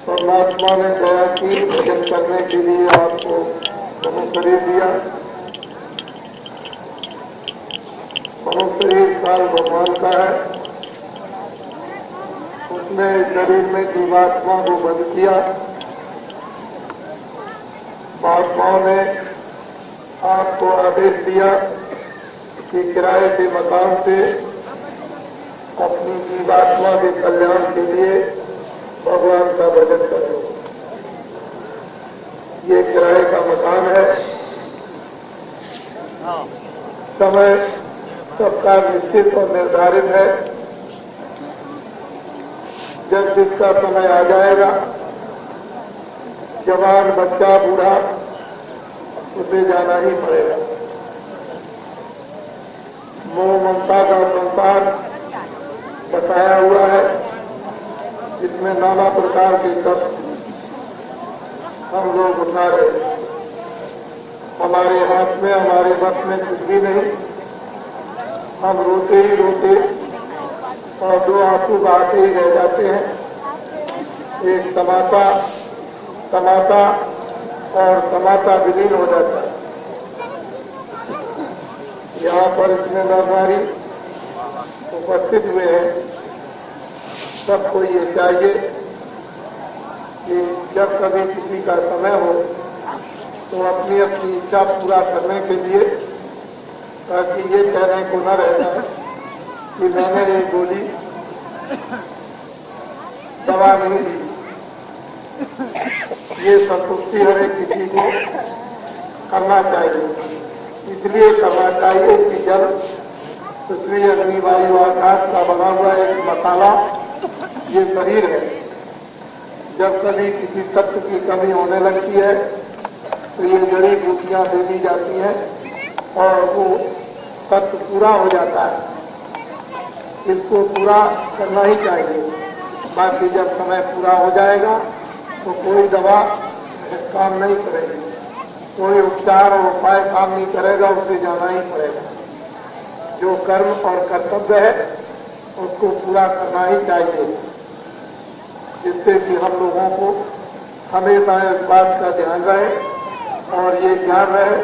परमात्मा ने दया की भजन करने के लिए आपको मनुष्य शरीर दिया। मनुष्य शरीर काल भगवान का है। उसने शरीर में जीवात्मा को बंद किया। महात्माओं ने आपको आदेश दिया कि किराए के मकान से अपनी जीवात्मा के कल्याण के लिए भगवान का भजन करो। ये किराए का मकान है। समय सबका निश्चित और निर्धारित है। जब जिसका समय आ जाएगा, जवान बच्चा बूढ़ा, उसे जाना ही पड़ेगा। मोह ममता का संसार बताया हुआ है, जिसमें नाना प्रकार के कष्ट हम लोग उठा रहे। हमारे हाथ में, हमारे बस में कुछ भी नहीं। हम रोते ही रोते और दो आंसू बहाते ही रह जाते हैं। एक तमाशा और तमाशा विलीन हो जाता है। यहाँ पर इसमें नरनारी उपस्थित हुए हैं। सबको ये चाहिए कि जब कभी किसी का समय हो तो अपनी अपनी इच्छा पूरा करने के लिए, ताकि ये कहने को न रह जाए कि मैंने ये गोली दवा नहीं दी। ये संतुष्टि हर एक किसी को करना चाहिए। इसलिए करना चाहिए कि जल, पृथ्वी, अग्नि, वायु, आकाश का बना हुआ एक मसाला ये शरीर है। जब कभी किसी तत्व की कमी होने लगती है तो ये जड़ी बूटियां दे दी जाती हैं और वो तत्व पूरा हो जाता है। इसको पूरा करना ही चाहिए। बाकी जब समय पूरा हो जाएगा तो कोई दवा काम नहीं करेगी, कोई उपचार और उपाय काम नहीं करेगा, उसे जाना ही पड़ेगा। जो कर्म और कर्तव्य है उसको पूरा करना ही चाहिए, जिससे कि हम लोगों को हमेशा इस बात का ध्यान रहे और ये ज्ञान रहे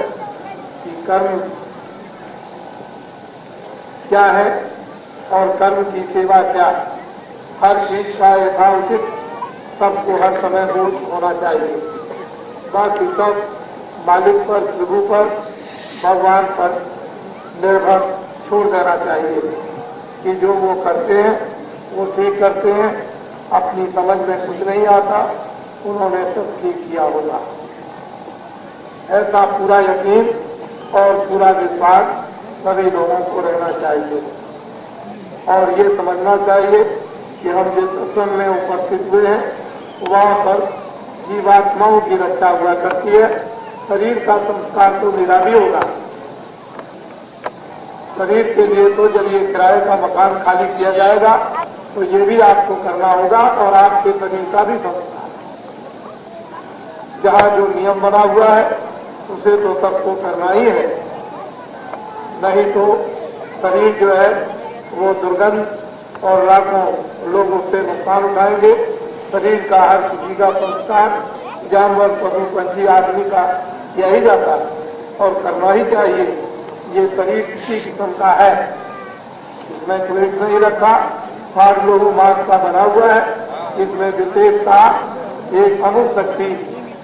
कि कर्म क्या है और कर्म की सेवा क्या है। हर चीज का यथाउचित सबको हर समय बोध होना चाहिए। बाकी सब मालिक पर, प्रभु पर, भगवान पर निर्भर छोड़ देना चाहिए कि जो वो करते हैं वो ठीक करते हैं। अपनी समझ में कुछ नहीं आता, उन्होंने सब ठीक किया होगा, ऐसा पूरा यकीन और पूरा विश्वास सभी लोगों को रहना चाहिए। और ये समझना चाहिए कि हम जिस सत्संग में उपस्थित हुए हैं वहाँ पर जीवात्माओं की रक्षा हुआ करती है। शरीर का संस्कार तो मेरा भी होगा। शरीर के लिए तो जब ये किराए का मकान खाली किया जाएगा तो ये भी आपको करना होगा और आपके शरीर का भी संस्कार। जहाँ जो नियम बना हुआ है उसे तो सबको करना ही है, नहीं तो शरीर जो है वो दुर्गंध और लाखों लोग उससे नुकसान उठाएंगे। शरीर का हर किसी का संस्कार, जानवर, पशु, पंछी, आदमी का यही जाता है और करना ही चाहिए। ये शरीर किसी किस्म का है, इसमें क्लेश नहीं रखा, हार्ड लोगों मार्ग का बना हुआ है। इसमें विशेषता एक अनुशक्ति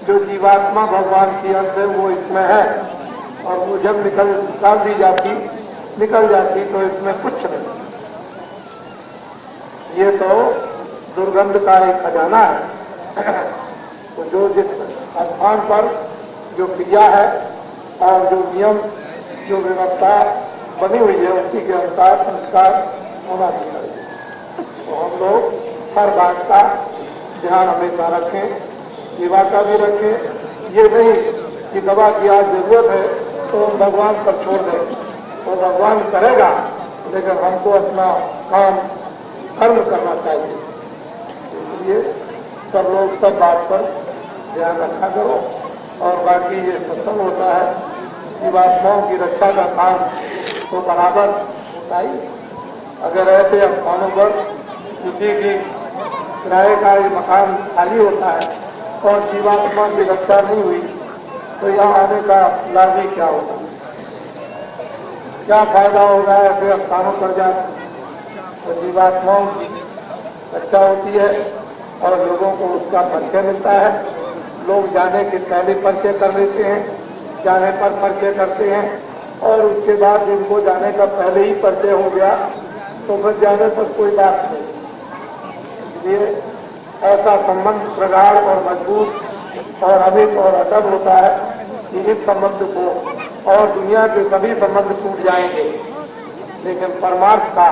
जो जीवात्मा भगवान की अंश है वो इसमें है, और वो जब निकाल दी जाती निकल जाती तो इसमें कुछ नहीं। ये तो दुर्गंध का एक खजाना है। तो जो जिस स्थान पर जो क्रिया है और जो नियम जो व्यवस्था बनी हुई है उसी के अनुसार संस्कार होना चाहिए। तो हम लोग हर बात का ध्यान हमेशा रखें, सेवा का भी रखें। ये नहीं कि दवा की आज जरूरत है तो हम भगवान पर छोड़ दें, तो भगवान करेगा, लेकिन हमको अपना काम कर्म करना चाहिए। इसलिए सब लोग सब बात पर ध्यान रखा करो। और बाकी ये सत्संग होता है, जीवात्माओं की रक्षा का काम तो बराबर होता ही। अगर ऐसे स्थानों पर किसी की किराए का मकान खाली होता है और जीवात्मा की रक्षा नहीं हुई तो यहाँ आने का लाभ ही क्या होगा? क्या फायदा होगा ऐसे स्थानों पर जाकर? तो जीवात्माओं की रक्षा होती है और लोगों को उसका परिचय मिलता है। लोग जाने के पहले परिचय कर लेते हैं, जाने पर परिचय करते हैं, और उसके बाद जिनको जाने का पहले ही परिचय हो गया तो फिर जाने पर कोई बात नहीं। इसलिए ऐसा संबंध प्रगाढ़ और मजबूत और अमित और अटल होता है कि इस संबंध को और दुनिया के सभी संबंध टूट जाएंगे, लेकिन परमार्थ का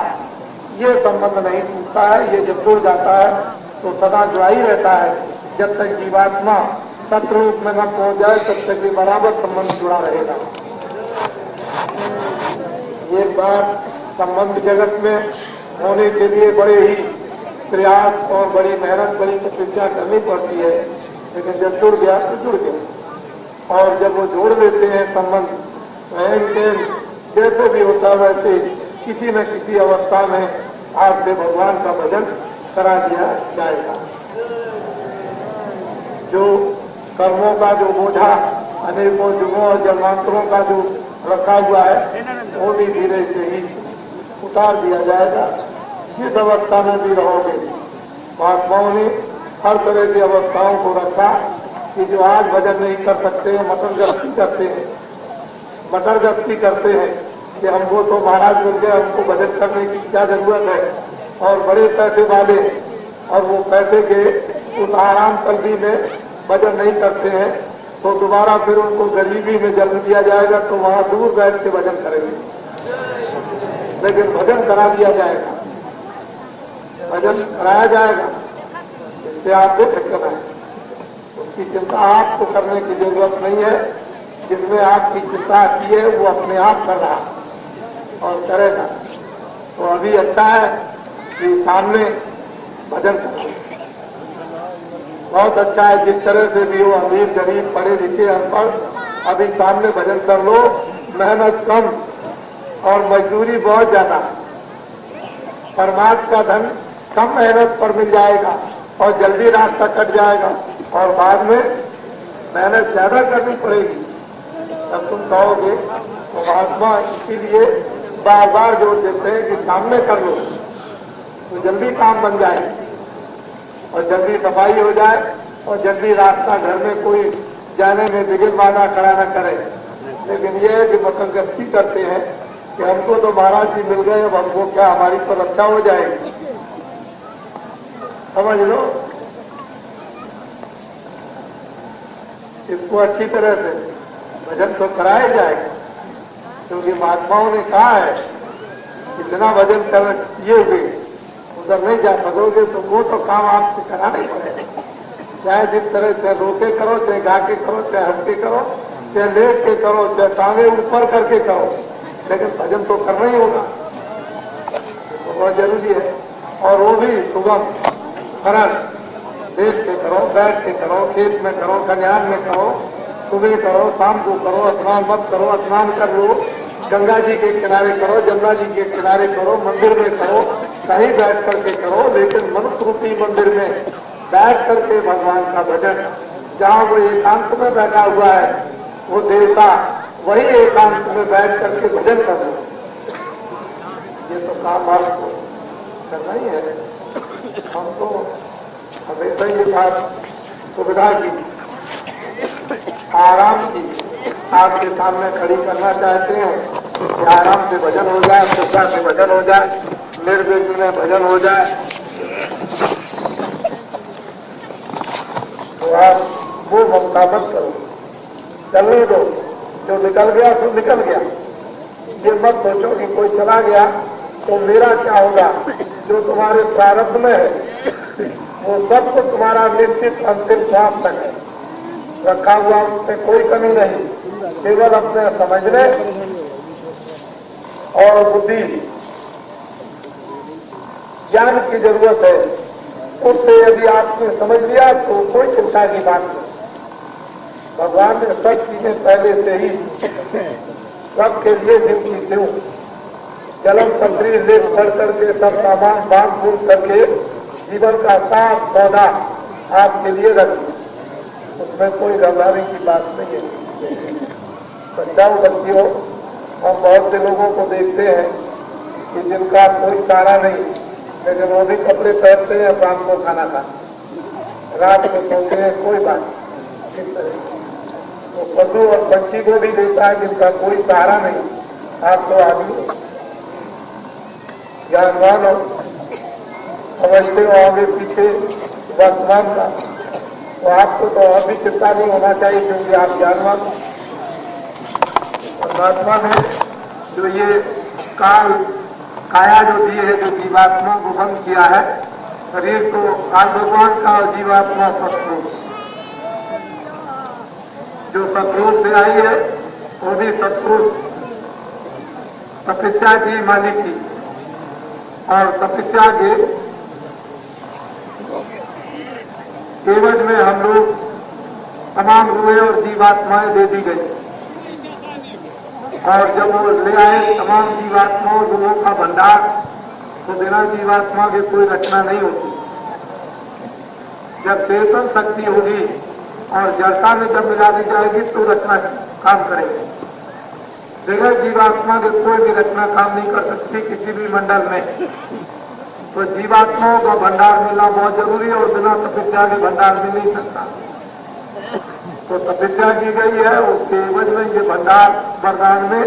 ये संबंध नहीं टूटता है। ये जब जुड़ जाता है तो सदा जुड़ा ही रहता है। जब तक जीवात्मा सतरूप में न पहुंच जाए तब तक भी बराबर संबंध जुड़ा रहेगा। ये बात संबंध जगत में होने के लिए बड़े ही प्रयास और बड़ी मेहनत, बड़ी तपस्या करनी पड़ती है, लेकिन जब जुड़ गया तो जुड़ गया। और जब वो जोड़ लेते हैं संबंध, जैसे भी होता वैसे किसी न किसी अवस्था में आपसे भगवान का भजन करा दिया जाएगा। जो कर्मों का जो बोझा अनेकों युगों और जन्मांतरों का जो रखा हुआ है वो भी धीरे से ही उतार दिया जाएगा। जिस अवस्था में भी रहोगे, महात्माओं ने हर तरह की अवस्थाओं को रखा कि जो आज भजन नहीं कर सकते हैं मटर गश्ती करते हैं कि हमको तो महाराज मिल गए, हमको भजन करने की क्या जरूरत है। और बड़े पैसे वाले और वो पैसे के उस आराम कल्पी में भजन नहीं करते हैं तो दोबारा फिर उनको गरीबी में जन्म दिया जाएगा, तो वहां दूर बैठ के भजन करेंगे। लेकिन भजन करा दिया जाएगा, भजन कराया जाएगा, इससे आपको फिक्र है। उसकी चिंता आपको करने की जरूरत नहीं है। जिसमें आपकी चिंता की है वो अपने आप कर रहा और करेगा। तो अभी अच्छा है कि सामने भजन करो, बहुत अच्छा है। जिस तरह से भी हो, अमीर गरीब पढ़े लिखे अनपढ़, अभी सामने भजन कर लो। मेहनत कम और मजदूरी बहुत ज्यादा। परमात्मा का धन कम मेहनत पर मिल जाएगा और जल्दी रास्ता कट जाएगा, और बाद में मेहनत ज्यादा करनी पड़ेगी। तब तुम कहोगे तो महात्मा इसीलिए बार बार जोर देते हैं कि सामने कर लो तो जल्दी काम बन जाए और जल्दी सफाई हो जाए और जल्दी रास्ता घर में कोई जाने में बिगड़ बाधा खड़ा न करे। लेकिन ये है कि मकंगस्ती करते हैं कि हमको तो महाराज जी मिल गए, अब हमको क्या हमारी पर रक्षा हो जाएगी। समझ लो, इसको अच्छी तरह से भजन तो कराया जाएगा, क्योंकि महात्माओं ने कहा है कि बिना भजन कर ये हुए उधर नहीं जा सकोगे, तो वो तो काम आपसे कराना ही पड़ेगा। चाहे जिस तरह से रोके करो, चाहे गा के करो, चाहे हंस के करो, चाहे लेट के करो, चाहे टांगे ऊपर करके करो, लेकिन भजन तो करना ही होगा। तो बहुत जरूरी है। और वो भी सुगम सरल, देश के करो, बैठ के करो, खेत में करो, खलिहान में करो, सुबह करो, शाम को करो, स्नान मत करो, स्नान कर लो, गंगा जी के किनारे करो, जमुना जी के किनारे करो, मंदिर में करो, कहीं बैठ करके करो, लेकिन मनुष्य रूपी मंदिर में बैठ करके भगवान का भजन। जहाँ वो एकांत में बैठा हुआ है वो देवता वही एकांत में बैठ करके भजन करना, ये तो काम आपको करना ही है। हम तो हमेशा ये बात सुविधा की, आराम की आपके सामने खड़ी करना चाहते हैं कि आराम से भजन हो जाए, श्रद्धा से भजन हो जाए, निर्विघ्न में भजन हो जाए। तो आप वो ममता मत करो, चलने दो, जो निकल गया तो निकल गया। ये मत सोचो कि कोई चला गया तो मेरा क्या होगा। जो तुम्हारे प्रारब्ध में है वो सब तो तुम्हारा निश्चित अंतिम श्वास तक है रखा हुआ, उसमें कोई कमी नहीं। केवल अपने समझने और बुद्धि ज्ञान की जरूरत है। उससे यदि आपने समझ लिया तो कोई चिंता की बात नहीं। भगवान ने सब चीजें पहले से ही सबके लिए जीव की क्यों जलम पत्री लेप कर करके सब सामान बांध बूंद करके जीवन का साफ पौधा आपके लिए रख, उसमें कोई घबराने की बात नहीं है। बचाओ बच्चियों, हम बहुत से लोगों को देखते हैं कि जिनका कोई चारा नहीं, लेकिन वो भी कपड़े पहनते हैं, शाम को खाना खा, रात को सोते हैं, कोई बात नहीं। किस तरह तो पशु और पंछी को भी देता है जिनका कोई सहारा नहीं। आप तो आदमी ज्ञानवान हो, समझते हो आगे पीछे वर्तमान का, तो आपको तो और भी चिंता नहीं होना चाहिए क्योंकि आप ज्ञानवान हो। परमात्मा ने जो ये काया जो दी है, जो जीवात्मा को बंद किया है, शरीर को काल भगवान का और जीवात्मा शत्रु, जो शत्रु से आई है वो भी शत्रु तपस्या की मालिक की, और तपस्या के एवज में हम लोग तमाम रूहें और जीवात्माएं दे दी गई। और जब वो ले आए तमाम जीवात्माओं रूहों का भंडार, तो बिना जीवात्मा के कोई रचना नहीं होती। जब चेतन शक्ति होगी और जड़ता में जब मिला दी जाएगी तो रचना काम करेगी। बगैर जीवात्मा के कोई भी रचना काम नहीं कर सकती किसी भी मंडल में। तो जीवात्माओं का भंडार मिलना बहुत जरूरी है और बिना तपस्या के भंडार मिल नहीं सकता। तो तपस्या की गई है, उसके एवज में ये भंडार वरदान में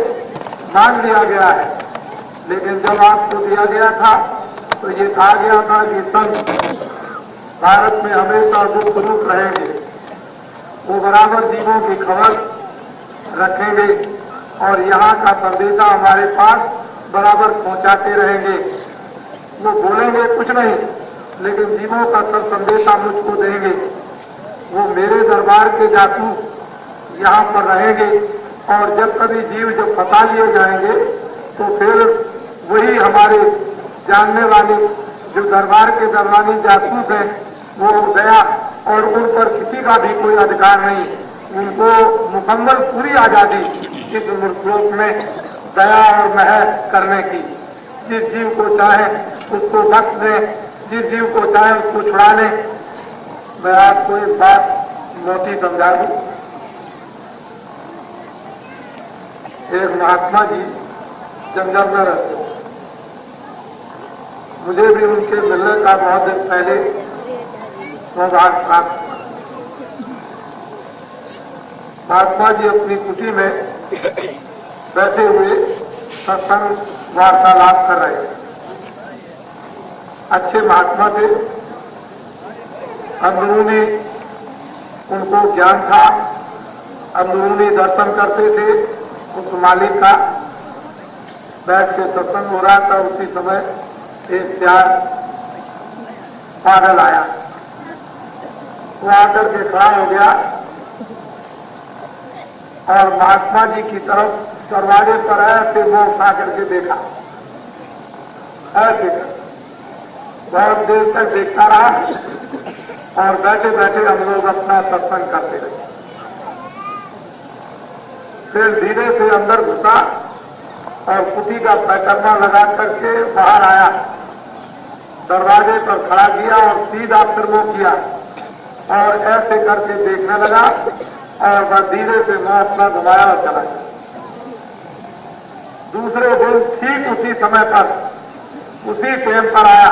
मान लिया गया है। लेकिन जब आपको दिया गया था तो ये कहा गया था कि संत भारत में हमेशा गुप्त रूप रहेंगे, वो बराबर जीवों की खबर रखेंगे और यहाँ का संदेशा हमारे पास बराबर पहुँचाते रहेंगे। वो बोलेंगे कुछ नहीं, लेकिन जीवों का सब संदेशा मुझको देंगे। वो मेरे दरबार के जासूस यहाँ पर रहेंगे और जब कभी जीव जब फंसा लिए जाएंगे तो फिर वही हमारे जानने वाले जो दरबार के दरबारी जासूस हैं वो गया, और उन पर किसी का भी कोई अधिकार नहीं। उनको मुकम्मल पूरी आजादी इस मुल्क में दया और महर करने की। जिस जीव को चाहे उसको बख्श दें, जिस जीव को चाहे उसको छुड़ा लें। मैं आपको एक बात मोटी समझा दूं। एक महात्मा जी जंगल में रहते, मुझे भी उनके मिलने का बहुत दिन पहले सौभाग्य प्राप्त हुआ। महात्मा जी अपनी कुटी में बैठे हुए सत्संग वार्तालाप कर रहे थे। अच्छे महात्मा थे, अंदरूनी उनको ज्ञान था, अंदरूनी दर्शन करते थे उस मालिक का। बैठ के सत्संग हो रहा था, उसी समय एक प्यार पागल आया। वो आकर के खड़ा हो गया और महात्मा जी की तरफ दरवाजे पर ऐसे वो उठा करके देखा, ऐसे बहुत देर तक देखता रहा और बैठे बैठे हम लोग अपना सत्संग करते रहे। फिर धीरे से अंदर घुसा और कुटी का पैकर्मा लगा करके बाहर आया, दरवाजे पर खड़ा किया और सीधा फिर वो किया और ऐसे करके देखने लगा और बस धीरे से मैं अपना घुमाया और चला गया। दूसरे दिन ठीक उसी समय पर, उसी टाइम पर आया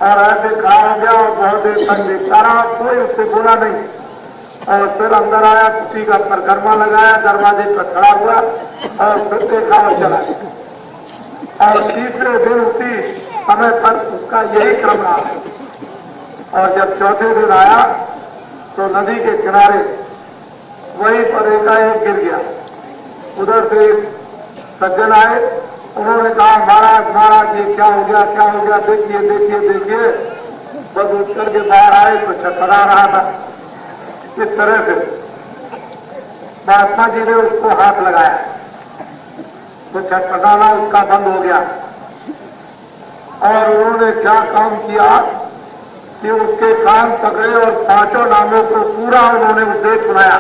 और ऐसे खड़ा हो गया और बहुत देर तक देखता रहा, कोई उससे बोला नहीं। और फिर अंदर आया, कुर्सी का परिक्रमा लगाया, दरवाजे पर खड़ा हुआ और फिर देखा और चला गया। और तीसरे दिन उसी समय पर उसका यही क्रम रहा। और जब चौथे दिन आया तो नदी के किनारे वहीं पर एकाएक गिर गया। उधर से सज्जन आए, उन्होंने कहा महाराज महाराज ये क्या हो गया, क्या हो गया, देखिए देखिए देखिए। बस उठ करके बाहर आए तो छटपटा रहा था। इस तरह से महात्मा जी ने उसको हाथ लगाया तो छटपटाना उसका बंद हो गया। और उन्होंने क्या काम किया कि उसके कान पकड़े और पांचों नामों को पूरा उन्होंने उपदेश सुनाया,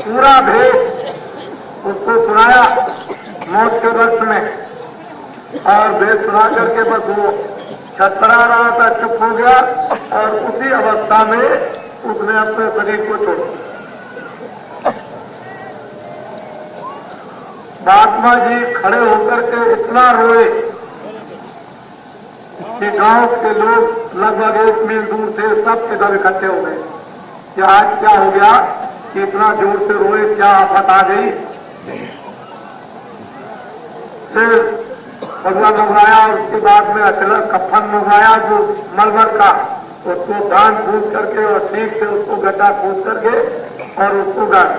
पूरा भेद उसको सुनाया मौत के वक्त में। और भेद सुना करके बस वो छटपटा रहा था, चुप हो गया और उसी अवस्था में उसने अपने शरीर को छोड़ दिया। महात्मा जी खड़े होकर के इतना रोए कि गांव के लोग लगभग 1 मील दूर थे, सब इधर इकट्ठे हो गए कि आज क्या हो गया कि इतना जोर से रोए, क्या आफत आ गई। फिर भगवान मंगवाया और उसके बाद में अचलर कफन मंगवाया जो मलमल का, उसको दान फूस करके और ठीक से उसको गड्ढा फूस करके और उसको गाड़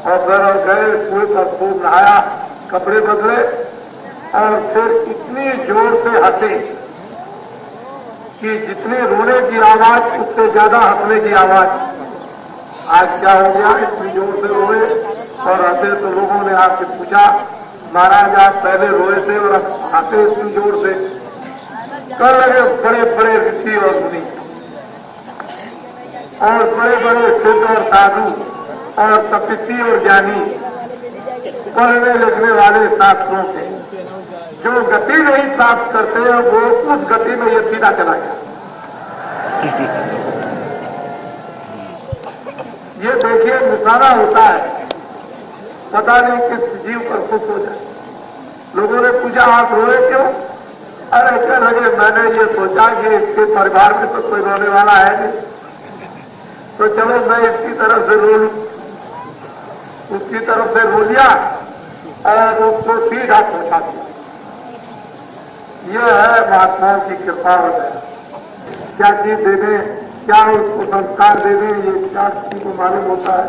और फिर गए कुएं पर, खूब नहाया, कपड़े बदले और फिर इतनी जोर से हंसे कि जितने रोने की आवाज उससे ज्यादा हंसने की आवाज। आज क्या हो गया, इतनी जोर से रोए और हंसे। तो लोगों ने आपसे पूछा महाराज आप पहले रोए थे और अब हंसे इतनी जोर से। कर लगे बड़े बड़े ऋषि और मुनि और बड़े बड़े सिद्ध और साधु और तपस्वी और ज्ञानी, पढ़ने लिखने वाले शास्त्रों से जो गति नहीं प्राप्त करते हैं वो उस गति में ये सीधा चला गया। ये देखिए निशाना होता है, पता नहीं किस जीव पर खुश हो जाए। लोगों ने पूछा आप रोए क्यों? अरे क्या लगे मैंने ये सोचा कि इसके परिवार में तो कोई रोने वाला है नहीं, तो चलो मैं इसकी तरफ से रो लूं। उसकी तरफ से रो लिया और उसको सीधा पहुंचा दिया। यह है महात्माओं की कृपा है। क्या चीज दे दें, क्या उसको संस्कार दे दें, ये क्या किसी को मालूम होता है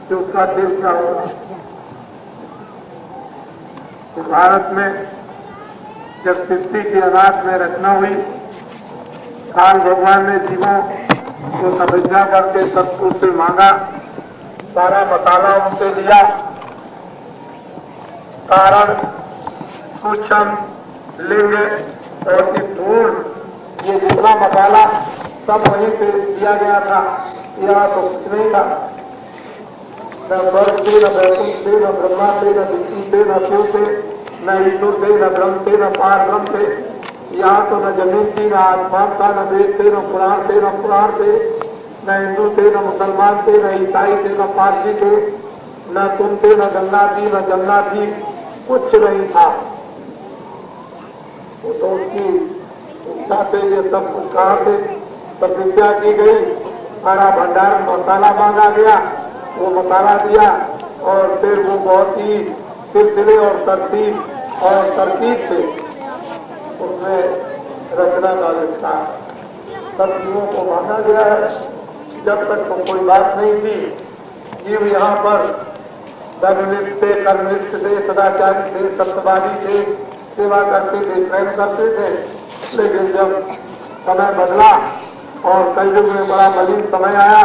कि उसका देश क्या होगा। तो भारत में जब सृष्टि की अनाथ में रचना हुई, काल भगवान ने जीवों को तपस्या करके सतपुर से मांगा, सारा मसाला उनसे लिया, कारण सूक्ष्म लिंग और धूल, ये जितना मसाला सब वहीं से दिया गया था। यहाँ तो कुछ नहीं था, न स्वर्ग से, न वैकुंठ से, न ब्रह्मा से, न विष्णु से, न शिव से, न ईश्वर से, न ब्रह्म से, न पार ब्रह्म से। यहाँ तो न जमीन थी, न आसमान था, न वेद से, न पुराण से, न पुराण से, न हिंदू थे, न मुसलमान थे, न ईसाई थे, न पारसी थे, न तुम थे, न गंगा थी, न जमुना थी, कुछ नहीं था। तो उसकी इच्छा से ये सब कुछ कहा से तपस्या की गई, सारा भंडार मसाला मांगा गया, वो मसाला दिया और फिर वो बहुत ही सिलसिले और तरतीब और तरकीब से उसमें रचना का विस्तार सब जीवों को मांगा गया है। जब तक तो कोई बात नहीं थी, जीव यहाँ पर धर्मनिष्ठ थे, कर्मनिष्ठ थे, सदाचारी थे, सत्यवादी थे, सेवा करते थे, प्रेम करते थे। लेकिन जब समय बदला और कलयुग में बड़ा मलिन समय आया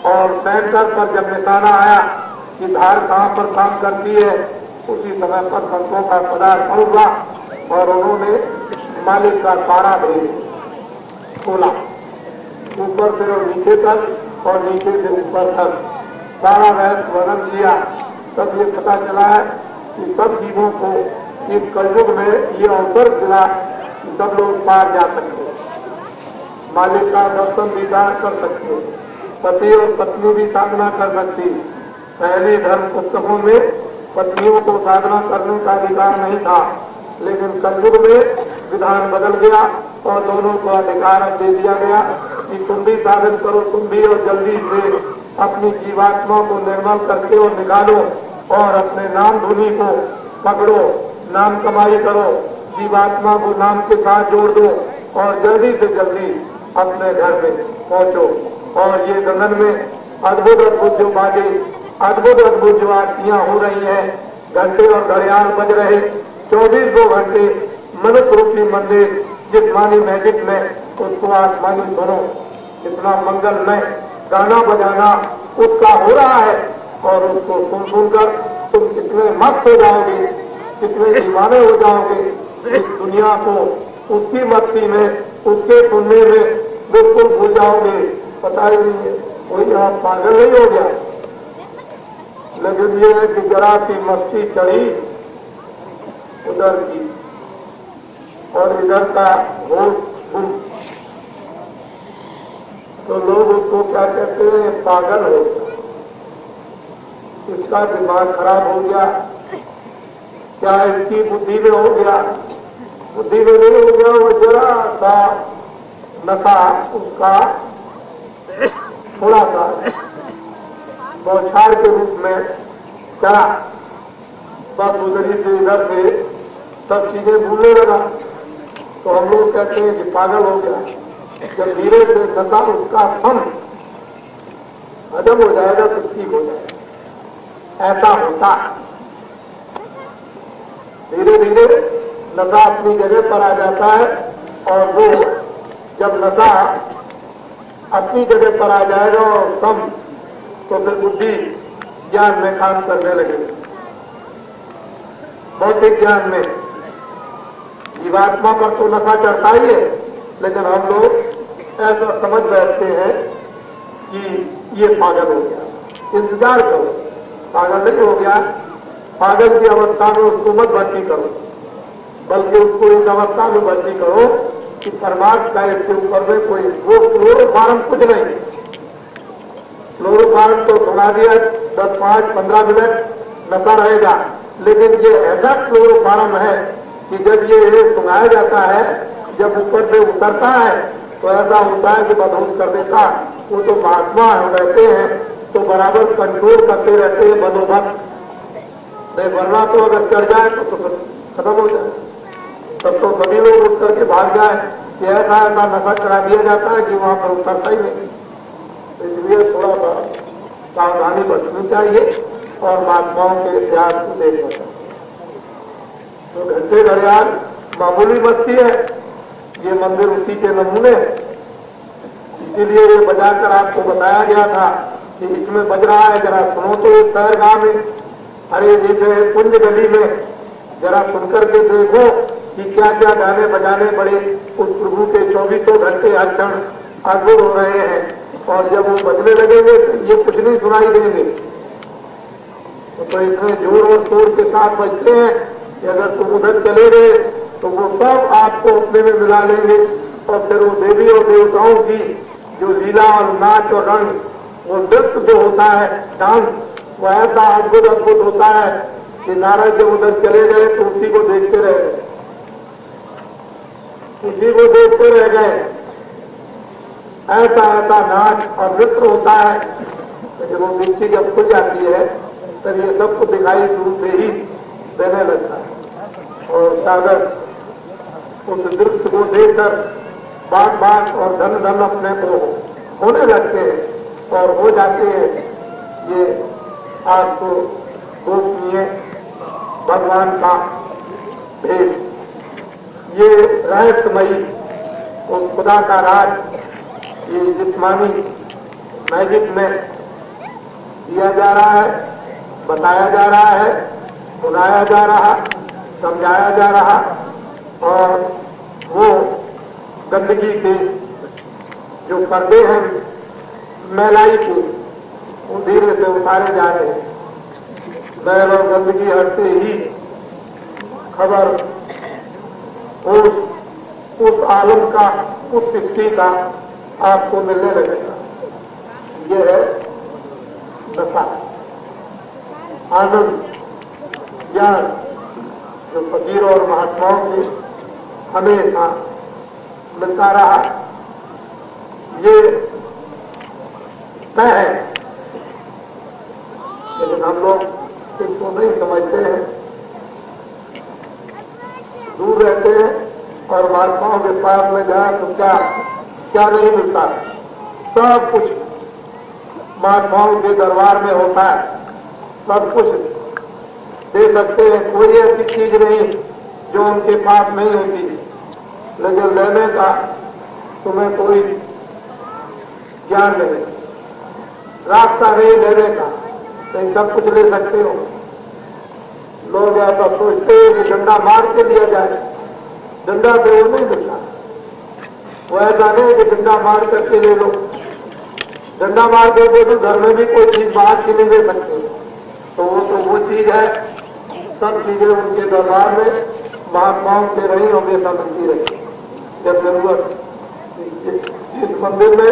और सेंटर पर जब निशाना आया कि धार कहाँ पर काम करती है, उसी समय पर संतों का पदार्थ हुआ और उन्होंने मालिक का सारा भेद खोला, ऊपर से और नीचे तक और नीचे से ऊपर तक सारा रहस्य वर्णन किया। तब ये पता चला है कि सब जीवों को इस कलयुग में ये अवसर मिला कि सब लोग पार जा सकते, मालिक का दर्शन दीदार कर सकते, पति और पत्नी भी साधना कर सकती। पहले धर्म पुस्तकों में पत्नियों को साधना करने का अधिकार नहीं था, लेकिन कलयुग में विधान बदल गया और दोनों को अधिकार दे दिया गया कि तुम भी साधन करो, तुम भी, और जल्दी से अपनी जीवात्मा को निर्मल करके और निकालो और अपने नाम धुनी को पकड़ो, नाम कमाई करो, जीवात्मा को नाम के साथ जोड़ दो और जल्दी से जल्दी अपने घर में पहुंचो। और ये गगन में अद्भुत अद्भुत जो बातें, अद्भुत अद्भुत जो आरतियां हो रही हैं, घंटे और घड़ियाल बज रहे, 24 घंटे मनुष्य रूपी मंदिर जिस्मानी मैजिक में, उसको आसमानी सुनो। इतना मंगलमय गाना बजाना उसका हो रहा है और उसको सुन सुनकर तुम कितने मस्त हो जाओगे, कितने दीवाने हो जाओगे। इस दुनिया को उसकी मस्ती में, उसके सुनने में बिल्कुल भूल जाओगे। पता ही नहीं है, कोई आप पागल नहीं हो गया, लेकिन ये है कि जरा सी मस्ती चढ़ी उधर की और इधर का होश गुम, तो लोग उसको क्या कहते हैं, पागल हो गया, इसका दिमाग खराब हो गया। क्या इसकी बुद्धि में हो गया? बुद्धि में नहीं हो गया, वो जरा सा नशा उसका थोड़ा सा बौछार के रूप में चला, बस उधरी से इधर से सब चीजें भूलने लगा। तो हम लोग कहते हैं कि पागल हो गया। जब धीरे से नशा उसका फन हजम हो जाएगा तो ठीक हो जाएगा। ऐसा होता है, धीरे धीरे नशा अपनी जगह पर आ जाता है और वो जब नशा अपनी जगह पर आ जाएगा और कम, तो फिर बुद्धि ज्ञान में काम करने लगेगी। भौतिक ज्ञान में जीवात्मा पर तो नशा चढ़ता ही है, लेकिन हम लोग ऐसा समझ बैठते हैं कि ये पागल हो गया। इंतजार करो, पागल नहीं हो गया। पागल की अवस्था में उसको मत भर्ती करो, बल्कि उसको इस अवस्था में भर्ती करो कि परमात्मा का इसके ऊपर में कोई वो क्लोरोफार्म कुछ नहीं। क्लोरोफार्म तो सुना दिया 10, 5, 15 मिनट नशा रहेगा, लेकिन ये ऐसा क्लोरोफार्म है कि जब ये सुनाया जाता है, जब ऊपर से उतरता है तो ऐसा होता है कि बदहूस कर देता। वो तो महात्मा रहते हैं तो बराबर कंट्रोल करते रहते हैं बंदोबस्त, नहीं वरना तो अगर चढ़ जाए तो खत्म हो जाए। तब तो सभी लोग उठ करके भाग जाए कि ऐसा ऐसा नशा करा दिया जाता है कि वहां पर उतरता ही नहीं। इसलिए थोड़ा सा सावधानी बरतनी चाहिए और महात्माओं के इतिहास को देखना चाहिए। तो घंटे घड़ियाल मामूली मस्ती है, ये मंदिर उसी के नमूने है। इसीलिए ये बजाकर आपको बताया गया था कि इसमें बज रहा है, जरा सुनो तो इस शहर गांव में, अरे जैसे कुंज गली में जरा सुनकर के देखो कि क्या क्या गाने बजाने बड़े उस प्रभु के 24 घंटे हर क्षण अद्भुत हो रहे हैं। और जब वो बजने लगेंगे तो ये कुछ नहीं सुनाई देंगे, तो इतने जोर और शोर के साथ बजते हैं कि अगर तुम उधर चले गए तो वो सब आपको अपने में मिला लेंगे। और फिर वो देवी और देवताओं की जो लीला और नाच और रंग, वो नृत्य जो होता है, डांस, वो ऐसा अद्भुत अद्भुत होता है कि नारद जब उधर चले गए तो उसी को देखते रह गए, उसी को देखते रह गए। ऐसा ऐसा नाच और नृत्य होता है। तो जब वो दृष्टि जब खुल जाती है तब ये सबको दिखाई दूर से ही देने लगता है और सागर उस दृश्य को देखकर बात बात और धन धन अपने को होने लगते हैं और हो जाते हैं। ये आपको गोपनीय भगवान का भेद, ये रहस्यमयी उस खुदा का राज, ये जिस्मानी मैजिक में दिया जा रहा है, बताया जा रहा है, सुनाया जा रहा, समझाया जा रहा। और वो गंदगी के जो पर्दे हैं मैलाई के, वो धीरे से उतारे जा रहे हैं। मैल और गंदगी हटते ही खबर उस आलम का, उस सृष्टि का आपको मिलने लगेगा। यह है नशा, आनंद, ज्ञान जो फकीर और महात्माओं से हमेशा मिलता रहा, ये तय है। लेकिन हम लोग इसको नहीं समझते हैं, दूर रहते हैं और महात्माओं के पास में जाए तो क्या क्या नहीं मिलता। सब कुछ महात्माओं के दरबार में होता है, सब कुछ दे सकते हैं, कोई ऐसी चीज नहीं जो उनके पास नहीं होती। लेकिन लेने का तुम्हें कोई ज्ञान नहीं, रास्ता नहीं लेने का, लेकिन सब कुछ ले सकते हो। लोग ऐसा सोचते हैं कि डंडा मार के दिया जाए, डंडा तो वो नहीं मिलता। वो ऐसा नहीं कि डंडा मार करके ले लो, डंडा मार देते तो घर में भी कोई चीज बाहर की नहीं दे सकते। तो वो चीज है, सब चीजें उनके दरबार में महात्माओं से रही हमेशा मिलती रही। जब जरूरत इस मंदिर में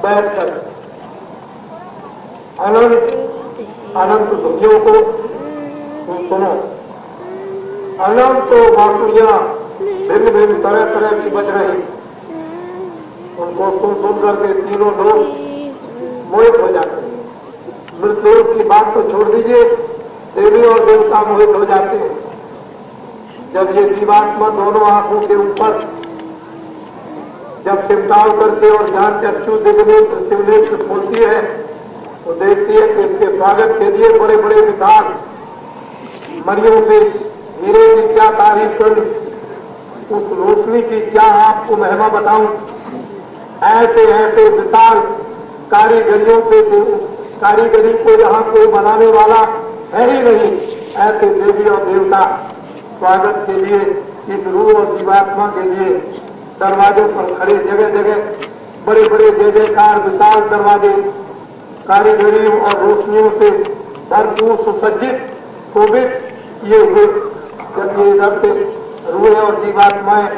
बैठकर अनंत दुखियों को सुनो, अनंत बांसुरियां भिन्न भिन्न तरह तरह की बज रही, उनको सुन करके तीनों लोग मोहित हो जाते हैं। मृत्यु की बात तो छोड़ दीजिए, देवी और देवता मोहित हो जाते हैं। जब ये जीवात्मा दोनों आंखों के ऊपर जब चिमटाव करके और ज्ञान चक्षु दिग्नेत्र खोलती है तो देखती है कि इसके स्वागत के लिए बड़े बड़े विधान मरियों से हीरे की क्या तारीफ करूं, उस रोशनी की क्या आपको महिमा बताऊं। ऐसे ऐसे विशाल कारीगरियों से, कारीगरी को यहाँ कोई बनाने वाला है ही नहीं। ऐसे देवी और देवता स्वागत के लिए इस रूह और जीवात्मा के लिए दरवाजों पर खड़े, जगह जगह बड़े बड़े जय जयकार विशाल दरवाजे कारीगरी और रोशनियों से भरपूर सुसज्जित शोभित किए हुए। जब ये इधर से रूह और जीवात्माएं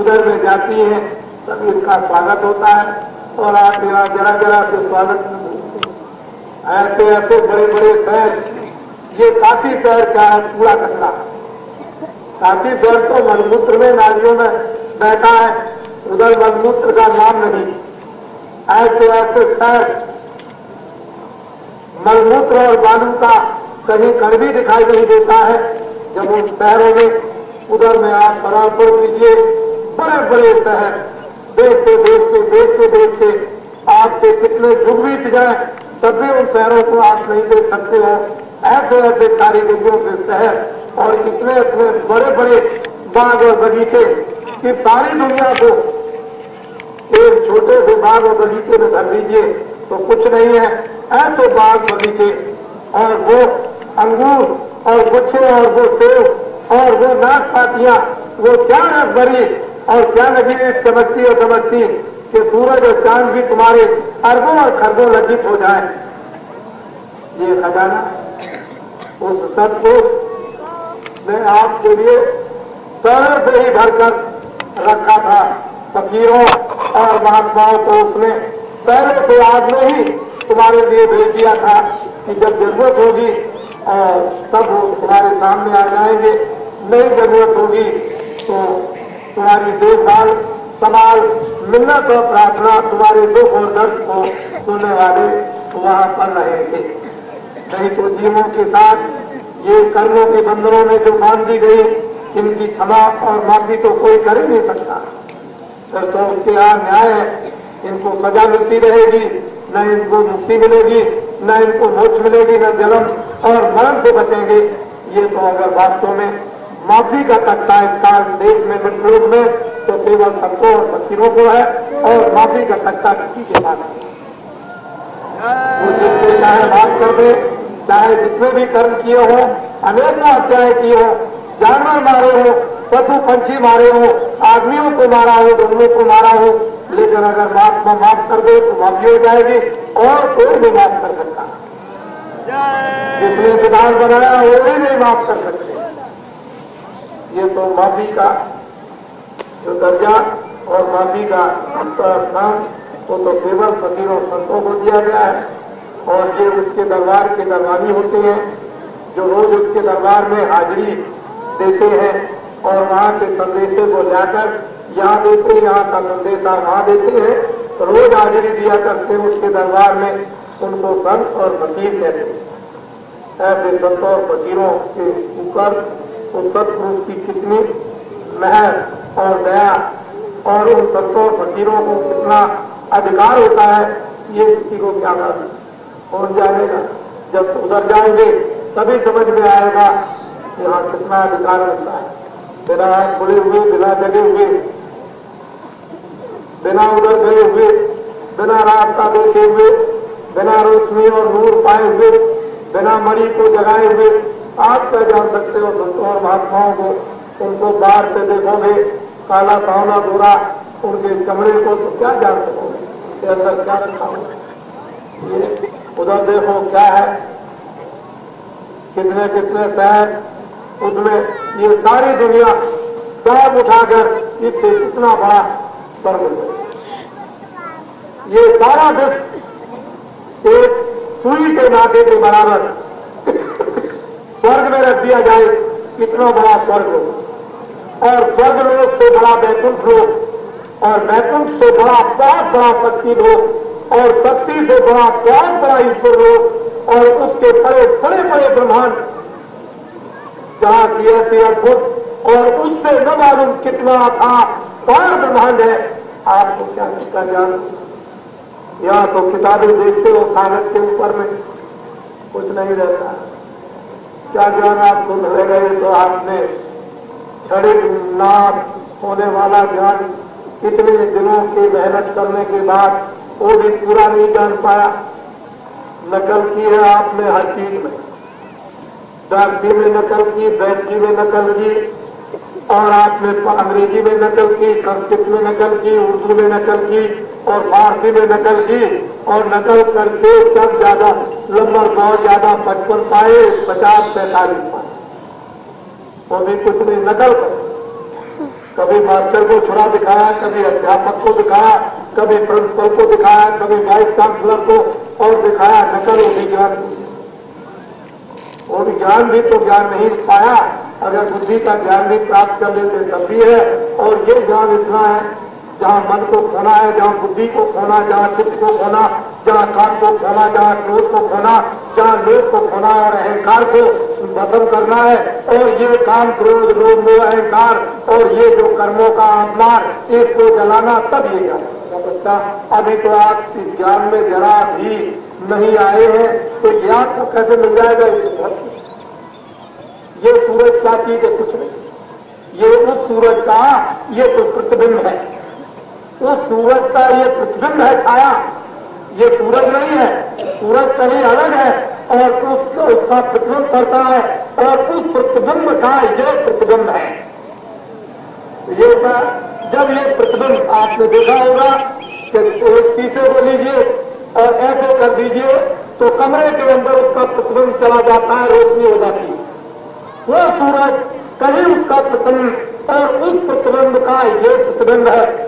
उधर में जाती हैं तब इनका स्वागत होता है और आप यहाँ जरा जरा से स्वागत ऐसे ऐसे बड़े बड़े शहर, ये काफी शहर क्या है, पूरा कचरा। काफी शहर तो मलमूत्र में नालियों में बैठा है, उधर मलमूत्र का नाम नहीं। ऐसे ऐसे शहर मलमूत्र और बालू का कहीं कण भी दिखाई नहीं देता है। जब उन शहरों में उधर में आप परामर्श कीजिए, बड़े बड़े शहर देखते देखते देखते देखते आपसे कितने युग बीत जाए तब भी उन शहरों को आप नहीं देख सकते हो। ऐसे ऐसे कारीगरियों के शहर और इतने इतने बड़े बड़े बाग और बगीचे कि सारी दुनिया को एक छोटे से बाग और बगीचे में धर दीजिए तो कुछ नहीं है। ऐसे बाग बगीचे और वो अंगूर और गुच्छे और वो सेब और वो नाशपातियां, वो क्या रसभरी और क्या लगी चमकती और चमकती कि सूरज और चांद भी तुम्हारे अरबों और खरबों लज्जित हो जाए। ये खजाना उस सतपुरुष ने आपके लिए सरल से ही भरकर रखा था। फकीरों और महात्माओं को उसने पहले से आज में ही तुम्हारे लिए भेज दिया था कि जब जरूरत होगी और तब वो तुम्हारे सामने आ जाएंगे। नहीं जरूरत होगी तो तुम्हारी देखभाल संभाल मिन्नत और प्रार्थना तुम्हारे दुख और दर्द को सुनने वाले वहां पर रहेंगे। नहीं तो जीवों के साथ ये कर्मों के बंधनों में जो बांध दी गई, इनकी क्षमा और माफी तो कोई कर ही नहीं सकता। फिर तो उसके यहाँ न्याय है, इनको सजा मिलती रहेगी, न इनको मुक्ति मिलेगी, न इनको मोक्ष मिलेगी, न जन्म और मरण से बचेंगे। ये तो अगर वास्तव में माफी का तख्ता इस काल देश में मृतलोक में तो केवल सबको और फकीरों को है और माफी का तख्ता किसी के पास है। वो जिससे चाहे माफ कर दे, चाहे जितने भी कर्म किए हो, अनेक हत्याएं की हो, जानवर मारे हो, पशु पंछी मारे हो, आदमियों को मारा हो, डोंगरों को मारा हो, लेकिन अगर माफ कर दे तो माफी हो जाएगी और कोई नहीं माफ कर सकता। जिसने विधान बनाया वो भी नहीं माफ कर सकते। ये तो माफी का जो दर्जा और माफी का स्थान वो तो केवल फकीरों संतों को दिया गया है और ये उसके दरबार के दरबारी होते हैं जो रोज उसके दरबार में हाजिरी देते हैं और वहाँ के संदेशे को जाकर यहाँ देते हैं, यहाँ का संदेशा वहाँ देते हैं, तो रोज हाजिरी दिया करते हैं उसके दरबार में, उनको संत और फकीर कहते हैं। ऐसे संतों और फकीरों के ऊपर उस सतपुरुष की कितनी मेहर और दया और उन संतों और फकीरों को कितना अधिकार होता है, ये किसी को क्या मालूम। कौन जानेगा, जब उधर जाएंगे तभी समझ में आएगा यहाँ कितना अधिकार होता है। बिना आंख खुले हुए, बिना जगे हुए, बिना उधर गए हुए, बिना रास्ता देखे हुए, बिना रोशनी और नूर पाए हुए, बिना मणि को जगाए हुए आप क्या जान सकते हो संतों और महात्माओं को। उनको बाहर से देखोगे काला सावला गोरा, उनके चमड़े को तो क्या जान सकोगे अंदर क्या रखा होगा। ये उधर देखो क्या है, कितने कितने शहर, उसमें ये सारी दुनिया सब उठाकर इससे कितना बड़ा स्वर्ग है। ये सारा विश्व एक सुई के नाटे के बराबर स्वर्ग में रख दिया जाए, कितना बड़ा स्वर्ग हो। और स्वर्ग लोक से बड़ा वैकुंठ लोक, और वैकुंठ से बड़ा बहुत बड़ा शक्ति लोक, और शक्ति से बड़ा बहुत बड़ा ईश्वर लोक, और उसके बड़े बड़े बड़े ब्रह्मांड जहाँ की ऐसी अद्भुत, और उससे न मालूम कितना था और ब्रह्मांड है। आपको क्या किसका ज्ञान। यहाँ तो किताबें देखते हो कागज के ऊपर में कुछ नहीं रहता, क्या ज्ञान आपको मिलेगा। ये तो आपने क्षणिक नाश होने वाला ज्ञान इतने दिनों की मेहनत करने के बाद वो भी पूरा नहीं जान पाया। नकल की है आपने हर चीज में, डाकती में नकल की, बैटरी में नकल की, और आपने अंग्रेजी में नकल की, संस्कृत में नकल की, उर्दू में नकल की, और फारसी में नकल की, और नकल करके सब ज्यादा नंबर बहुत ज्यादा 55 पाए, 50-45 पाए। वो भी कुछ नहीं, नकल कर। कभी मास्टर को छुड़ा दिखाया, कभी अध्यापक को दिखाया, कभी प्रिंसिपल को दिखाया, कभी वाइस चांसलर को और दिखाया नकल। वो भी ज्ञान, वो भी ज्ञान भी तो ज्ञान नहीं पाया। अगर बुद्धि का ज्ञान भी प्राप्त कर लेते तब भी है। और ये ज्ञान इतना है जहाँ मन को खोना है, जहाँ बुद्धि को खोना, जहाँ चित्त को खोना, जहाँ काम को खोना, जहाँ क्रोध को खोना, जहाँ लोभ को खोना और अहंकार को खत्म करना है। और ये काम, क्रोध, लोभ, मोह, अहंकार और ये जो कर्मों का आत्मार, इसको जलाना, तब ये ज्ञान बच्चा। अभी तो आप इस ज्ञान में जरा भी नहीं आए हैं, तो ज्ञान को कैसे मिल जाएगा। ये सूरज क्या चीज है, कुछ नहीं। ये उस सूरज का ये तो प्रतिबिंब है, उस सूरज का ये प्रतिबिंब है छाया, ये सूरज नहीं है। सूरज कहीं अलग है और उसका प्रतिबिंब करता है, और उस प्रतिबिंब का ये प्रतिबिंब है। ये जब ये प्रतिबिंब आपने देखा होगा कि एक शीशे को लीजिए और ऐसे कर दीजिए तो कमरे के अंदर उसका प्रतिबिंब चला जाता है, रोशनी हो जाती है। वो सूरज कहीं उसका प्रतिबिंब, और उस प्रतिबिंब का ये प्रतिबिंब है।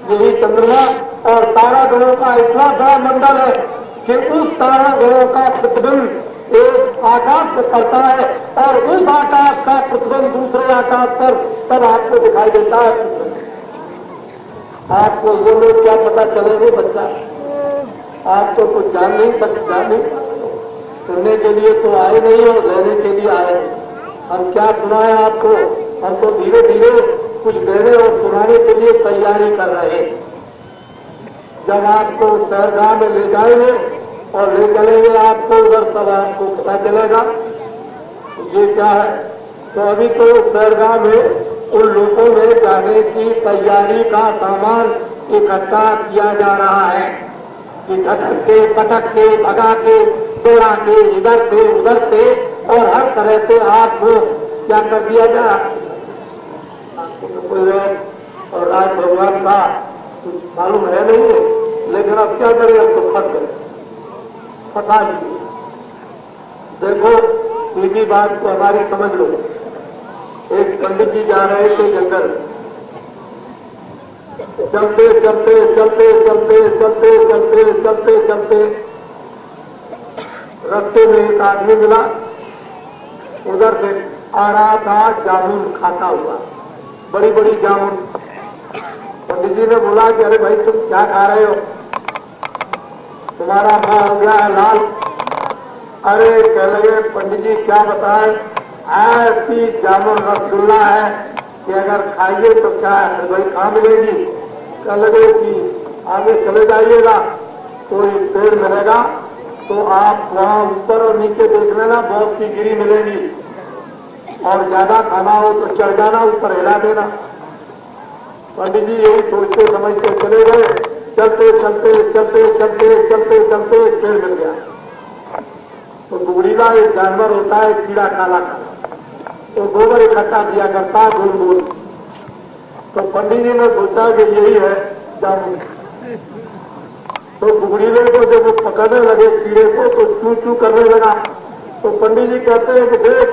यही चंद्रमा और तारा गणों का इतना बड़ा मंडल है कि उस तारा गणों का प्रतिबिंब एक आकाश से पड़ता है, और उस आकाश का प्रतिबिंब दूसरे आकाश पर तब आपको दिखाई देता है। आपको वो लोग क्या पता चलेंगे बच्चा, आपको कुछ जान नहीं सकता, सुनने के लिए तो आए नहीं और रहने के लिए आए। हम क्या सुनाए आपको, हम तो धीरे धीरे कुछ कहने और सुनाने के लिए तैयारी कर रहे हैं। जब आपको शहरगाह में ले जाएंगे और ले चलेंगे आपको उधर, तब आपको पता चलेगा ये क्या है। तो अभी तो शहरगाह में उन लोगों में जाने की तैयारी का सामान इकट्ठा किया जा रहा है कि धटक के, पटक के, भगा के, दौड़ा के, इधर से उधर से और हर तरह से आपको क्या कर दिया जाए। आपको तो कोई और राज भगवान का कुछ मालूम है नहीं है, लेकिन अब क्या करें, अब तो फट गए, फटा लीजिए। देखो सीधी बात को हमारी समझ लो। एक पंडित जी जा रहे थे जंगल, चलते चलते चलते चलते चलते चलते चलते चलते रास्ते में एक आदमी मिला उधर से आ रहा था जामुन खाता हुआ, बड़ी बड़ी जामुन। पंडित जी ने बोला कि अरे भाई तुम क्या खा रहे हो, तुम्हारा मुंह हो गया है लाल। अरे कह लगे पंडित जी क्या बताएं, ऐसी जामुन रसगुल्ला है कि अगर खाइए तो क्या है भाई कहाँ मिलेगी। कह लगे कि आगे चले जाइएगा कोई पेड़ मिलेगा तो आप वहां ऊपर और नीचे देख लेना, बहुत सी गिरी मिलेगी, और ज्यादा खाना हो तो चढ़ जाना, ऊपर हिला देना। पंडित जी यही सोचते समझते चले गए। चलते चलते चलते चलते चलते चलते एक पेड़ मिल गया। तो गुड़ीला एक जानवर होता है कीड़ा काला काला, तो गोबर इकट्ठा किया करता है गोल गोल। तो पंडित जी ने सोचा कि यही है जामुन। तो गुड़ीले को जब वो पकड़ने लगे कीड़े को तो चू चू करने लगा। तो पंडित जी कहते हैं कि देख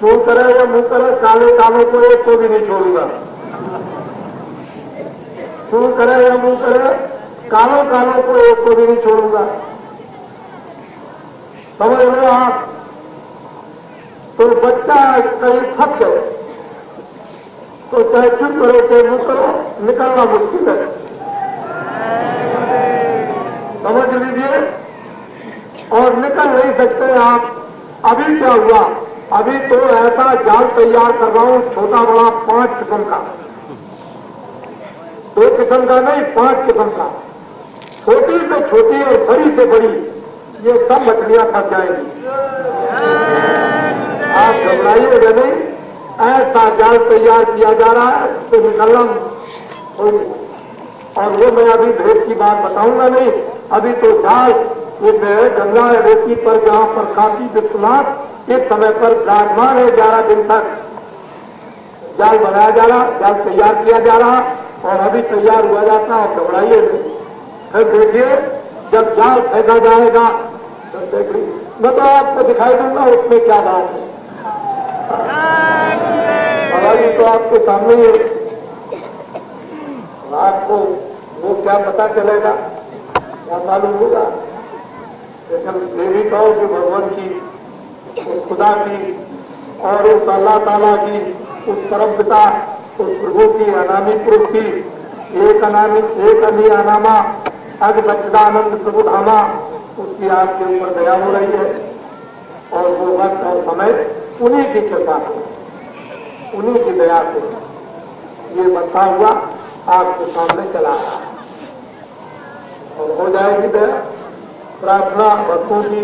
चू करे या मुंह करे, काले कालों को एक को भी नहीं छोड़ूंगा। चू करे या मुंह करे, कालों कालों को एक को भी नहीं छोड़ूंगा। समझ रहे आप? तो बच्चा कहीं थक गए तो चाहे चुप करो चाहे मुंह करो, निकलना मुश्किल है। समझ लीजिए, और निकल नहीं सकते आप। अभी क्या हुआ, अभी तो ऐसा जाल तैयार कर रहा हूं छोटा बड़ा 5 किस्म का, 2 किस्म का नहीं 5 किस्म का, छोटी से छोटी और बड़ी से बड़ी, ये सब मछलियां फंस जाएंगी। आप घबराइएगा नहीं, ऐसा जाल तैयार किया जा रहा है तो निकलना होगी। और वो मैं अभी भेद की बात बताऊंगा नहीं, अभी तो जाल ये गंगा रेती पर जहां पर काशी विश्वनाथ एक समय पर विराजमान है 11 दिन तक जाल बनाया जा रहा, जाल तैयार किया जा रहा, और अभी तैयार हुआ जाता है। घबराइए नहीं, फिर देखिए जब जाल फेंका जाएगा तो देखिए मैं तो आपको दिखाई दूंगा उसमें क्या बात है। हमारी तो आपके सामने ही आपको वो क्या पता चलेगा, क्या मालूम होगा। लेकिन देवी कहो कि भगवान की, उस खुदा की और उस अल्लाह ताला की, उस परम पिता, उस प्रभु की, अनामी पुरुष की, एक अनी अनामा अग सच्चिदानंद प्रभु धामा, उसकी आपके ऊपर दया हो रही है। और वो वक्त और समय उन्हीं की कृपा से, उन्हीं की दया से ये बनता हुआ आपके सामने चला रहा है, और हो जाएगी दया। प्रार्थना भक्तों की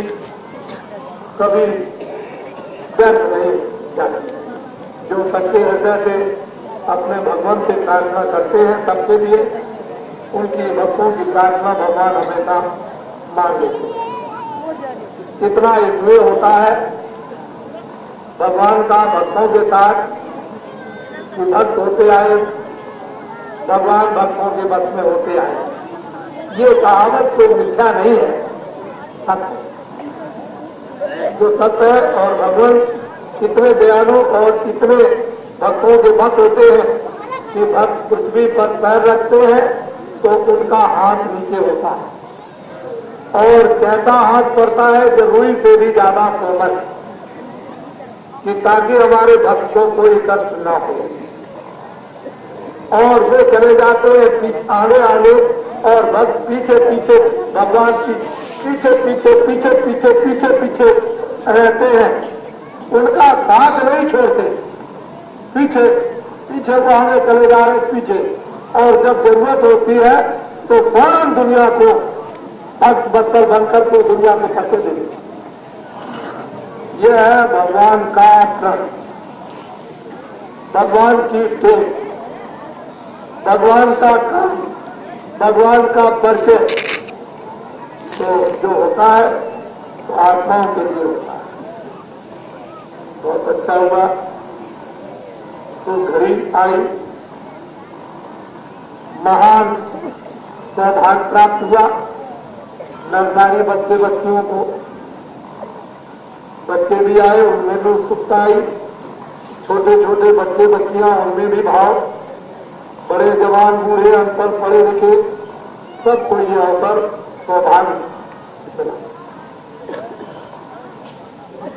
कभी व्यर्थ नहीं जाती। जो सच्चे हृदय से अपने भगवान से प्रार्थना करते हैं सबके लिए, उनकी भक्तों की प्रार्थना भगवान हमेशा मान लेते हैं। इतना इसलिए होता है भगवान का भक्तों के साथ कि भक्त होते आए, भगवान भक्तों के बस में होते आए। ये कहावत कोई मिथ्या नहीं है, सत्य जो सत्य है। और भगवान इतने दयालु और इतने भक्तों के बस होते हैं कि भक्त पृथ्वी पर पैर रखते हैं तो उनका हाथ नीचे होता है, और कैसा हाथ पड़ता है कि रुई से भी ज्यादा कोमल, कि ताकि हमारे भक्त को कोई कष्ट न हो। और वो चले जाते हैं आगे आगे, और भक्त पीछे पीछे भगवान की पीछे पीछे पीछे पीछे पीछे पीछे रहते हैं, उनका साथ नहीं छोड़ते। पीछे पीछे वो आगे चले जा रहे पीछे, और जब जरूरत होती है तो फौरन दुनिया को भक्त बत्तर बनकर के दुनिया को पकड़ देंगे। यह है भगवान का प्रण, भगवान की टेक, भगवान का काम, भगवान का परिचय। तो जो होता है तो आत्माओं के लिए होता है। बहुत अच्छा हुआ तो घड़ी आई, महान सौभाग्य प्राप्त हुआ नवनारी बच्चे बच्चियों को। बच्चे भी आए, उनमें भी उत्सुकता आई, छोटे छोटे बच्चे बच्चियां उनमें भी भाव, बड़े जवान बूढ़े अनपढ़ पढ़े लिखे सबको ये अवसर सौभाग्य मिला।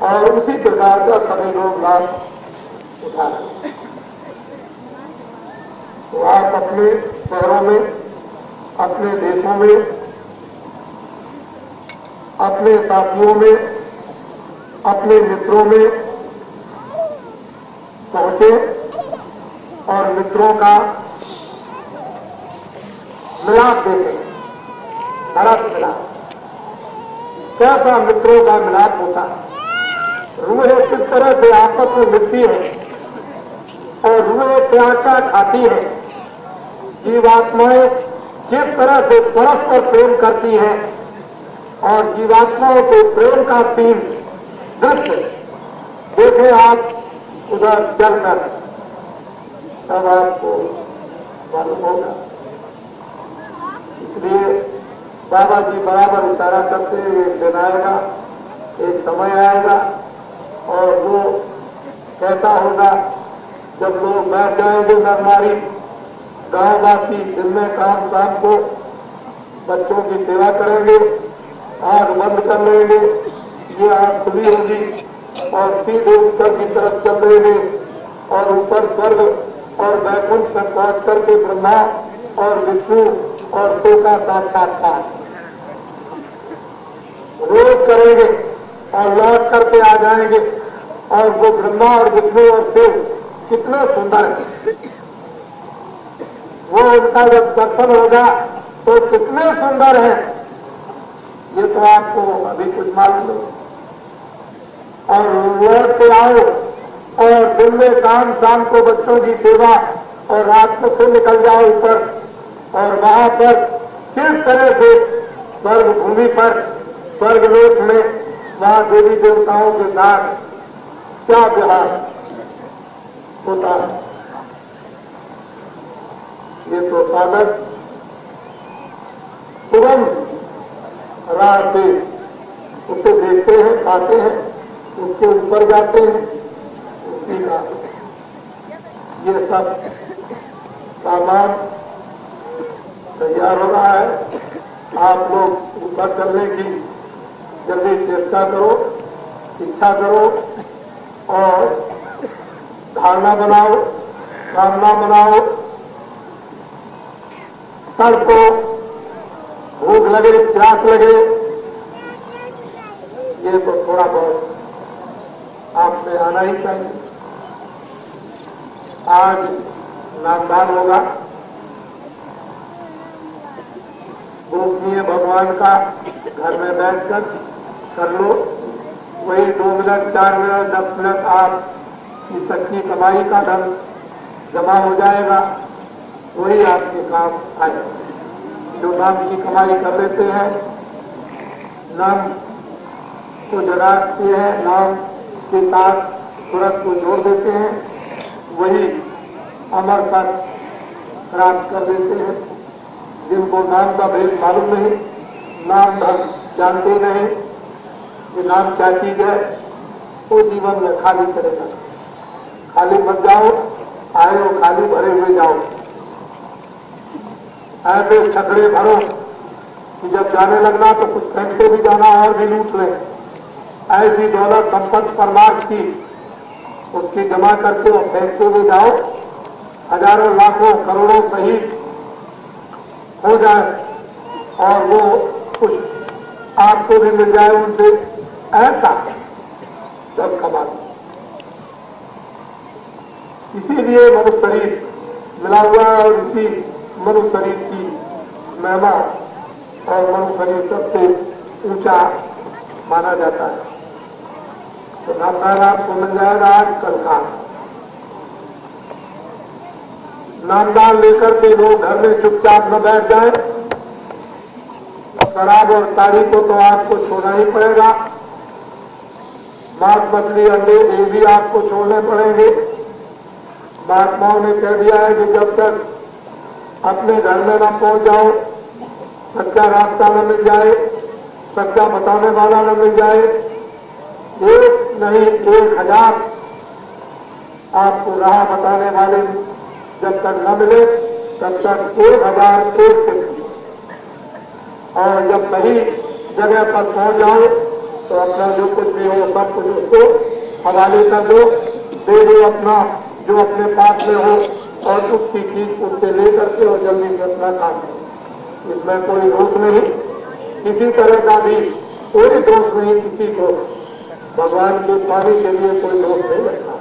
और उसी प्रकार का सभी लोग लाभ उठा रहे। तो आप अपने शहरों में, अपने देशों में, अपने साथियों में, अपने मित्रों में पहुंचे और मित्रों का मिलाप देखें। बड़ा मिलाप, कैसा मित्रों का मिलाप होता है। रूहें किस तरह से आपस में मिलती है और रूहें क्या खाती है। जीवात्माएं किस तरह से परस्पर प्रेम करती है और जीवात्माओं के प्रेम का तीन दृश्य देखें आप उधर चलकर, तब आपको मालूम होगा। इसलिए बाबा जी बराबर इशारा करते हैं, एक दिन आएगा, एक समय आएगा और वो कैसा होगा जब लोग बैठ जाएंगे नर नारी, गांववासी दिन में काम शाम को बच्चों की सेवा करेंगे, आंख बंद कर लेंगे, ये आंख खुली होगी और सीधे ऊपर की तरफ चल रहे और ऊपर स्वर्ग और वैकुंठ तक पहुंच करके ब्रह्मा और विष्णु और शिव का साक्षात्कार रोज करेंगे और लौट करके आ जाएंगे। और वो ब्रह्मा और विष्णु और शिव कितने सुंदर है, वो उनका जब दर्शन होगा तो कितने सुंदर है, ये तो आपको अभी कुछ मालूम नहीं। और लौट के आओ और दिन में काम शाम को बच्चों की सेवा और रात को फिर निकल जाओ ऊपर और वहां पर किस तरह से स्वर्ग भूमि पर स्वर्गलोक में वहां देवी देवताओं के साथ क्या व्यवहार होता है। ये तो साधक तुरंत राह से उसे देखते हैं, खाते हैं, उसके ऊपर जाते हैं, उसी का ये सब सामान तैयार हो रहा है। आप लोग ऊपर चलने की जल्दी चेष्टा करो, इच्छा करो और धारणा बनाओ, कामना बनाओ। कल को भूख लगे, प्यास लगे, ये तो थोड़ा बहुत आपसे आना ही चाहिए। आज नामदान होगा, गोपनीय भगवान का घर में बैठकर कर लो। वही 2 मिनट, 4 मिनट, 10 मिनट आपकी सच्ची कमाई का धन जमा हो जाएगा, वही आपके काम आएगा। जो नाम की कमाई कर लेते हैं, नाम को जगाते हैं, नाम के साथ तुरंत को जोड़ देते हैं, वही अमर पद प्राप्त कर देते हैं। जिनको नाम का भेद मालूम नहीं, नाम धर्म जानते नहीं कि नाम क्या चीज है, वो जीवन में खाली करेगा। खाली मत जाओ, आए हो खाली भरे हुए जाओ। ऐसे छकड़े भरो कि जब जाने लगना तो कुछ फेंकते भी जाना और भी लूट ले। ऐसी दौलत संपत्ति परमार्थ की उसकी जमा करके वो फेंकते हुए जाओ, हजारों लाखों करोड़ों सहित हो जाए और वो कुछ आपको भी मिल जाए उनसे, ऐसा जब कमा। इसीलिए मनुष्य शरीर मिला हुआ है और इसी मनुष्य शरीर की महिमा और मनुष्य शरीर सबसे ऊंचा माना जाता है। तो नामदान आपको मिल जाएगा आज कल का। नामदान लेकर के लोग घर में चुपचाप न बैठ जाए। शराब और ताड़ी को तो आपको छोड़ना ही पड़ेगा। मांस, मछली, अंडे ये भी आपको छोड़ने पड़ेंगे। महात्माओं ने कह दिया है कि जब तक अपने घर में न पहुंच जाओ, सच्चा रास्ता न मिल जाए, सच्चा बताने वाला न मिल जाए, एक नहीं 1000 आपको राह बताने वाले जब तक न मिले, तब तक 1001 और जब सही जगह पर पहुंच जाओ तो अपना जो कुछ भी हो सब कुछ उसको हवाले कर दो, दे दो अपना जो अपने पास में हो, और उसकी चीज उससे ले करके और जल्दी से अपना काम करो। इसमें कोई दोष नहीं, किसी तरह का भी कोई दोष नहीं, किसी को भगवान के पाने के लिए कोई दोष नहीं लगता।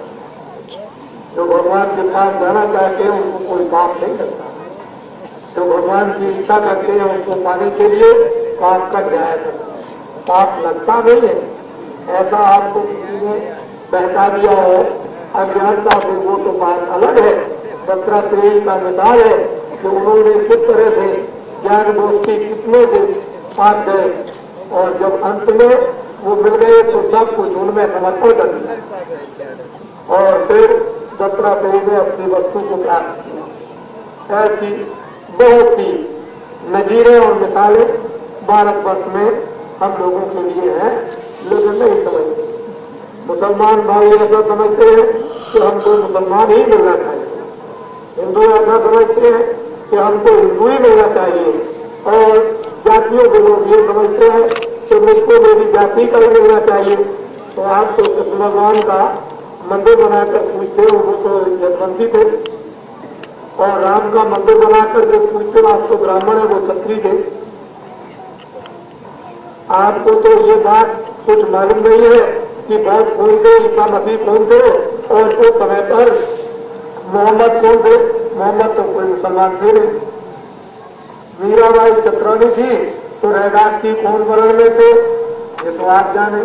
जो भगवान के पास जाना चाहते हैं उनको कोई पाप नहीं लगता, जो भगवान की इच्छा करते हैं उनको पाने के लिए पाप कर जाएगा, पाप लगता नहीं है। ऐसा आपको किसी ने बहका दिया हो अज्ञानता से, वो तो बात अलग है। दत्तात्रेय का मिसाल है कि उन्होंने किस तरह से ज्ञान दोस्ती कितने दिन साथ गए, और जब अंत में वो मिल गए तो सब कुछ उनमें समर्पण कर दिया, और फिर दत्तात्रेय ने अपनी वस्तु को प्राप्त किया। ऐसी बहुत सी नजीरें और मिसालें भारतवर्ष में हम लोगों के लिए हैं, लेकिन नहीं समझते। मुसलमान भाई ऐसा समझते हैं कि हमको मुसलमान ही मिलना चाहिए, हिंदू ऐसा समझते हैं कि हमको हिंदू ही मिलना चाहिए, और जातियों के लोग ये समझते हैं कि मुझको मेरी जाति का ही मिलना चाहिए। तो आप तो कृष्ण भगवान का मंदिर बनाकर पूछते हो, वो तो यशवंती थे, और राम का मंदिर बनाकर जो पूछते हो आप तो ब्राह्मण है, वो क्षत्रिय थे। आपको तो ये बात कुछ मालूम नहीं है कि बहुत कौन थे, ईसा मसीह कौन थे, और उस समय पर मोहम्मद कौन थे। मोहम्मद तो कोई मुसलमान थे नहीं। मीराबाई चतरौनी थी तो रैदास की कौन वर्ण में थे, ये तो आप जाने।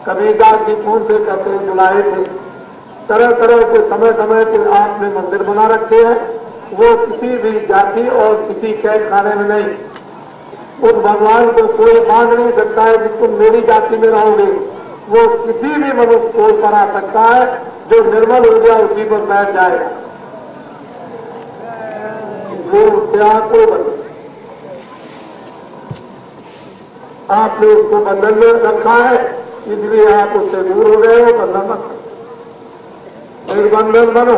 कबीरदास जी कौन से कहते बुलाए थे। तरह तरह के समय समय के आपने मंदिर बना रखे हैं, वो किसी भी जाति और किसी कैद खाने में नहीं। उस भगवान को कोई बांध नहीं सकता है कि तुम मेरी जाति में रहोगे। वो किसी भी मनुष्य को बना सकता है, जो निर्मल हो गया उसी पर बैठ जाएगा, वो उससे आपको बने। आपने उसको बंधन में रखा है, इसलिए आप उससे दूर हो गए हो। बंधन मत निर्बंधन बनो।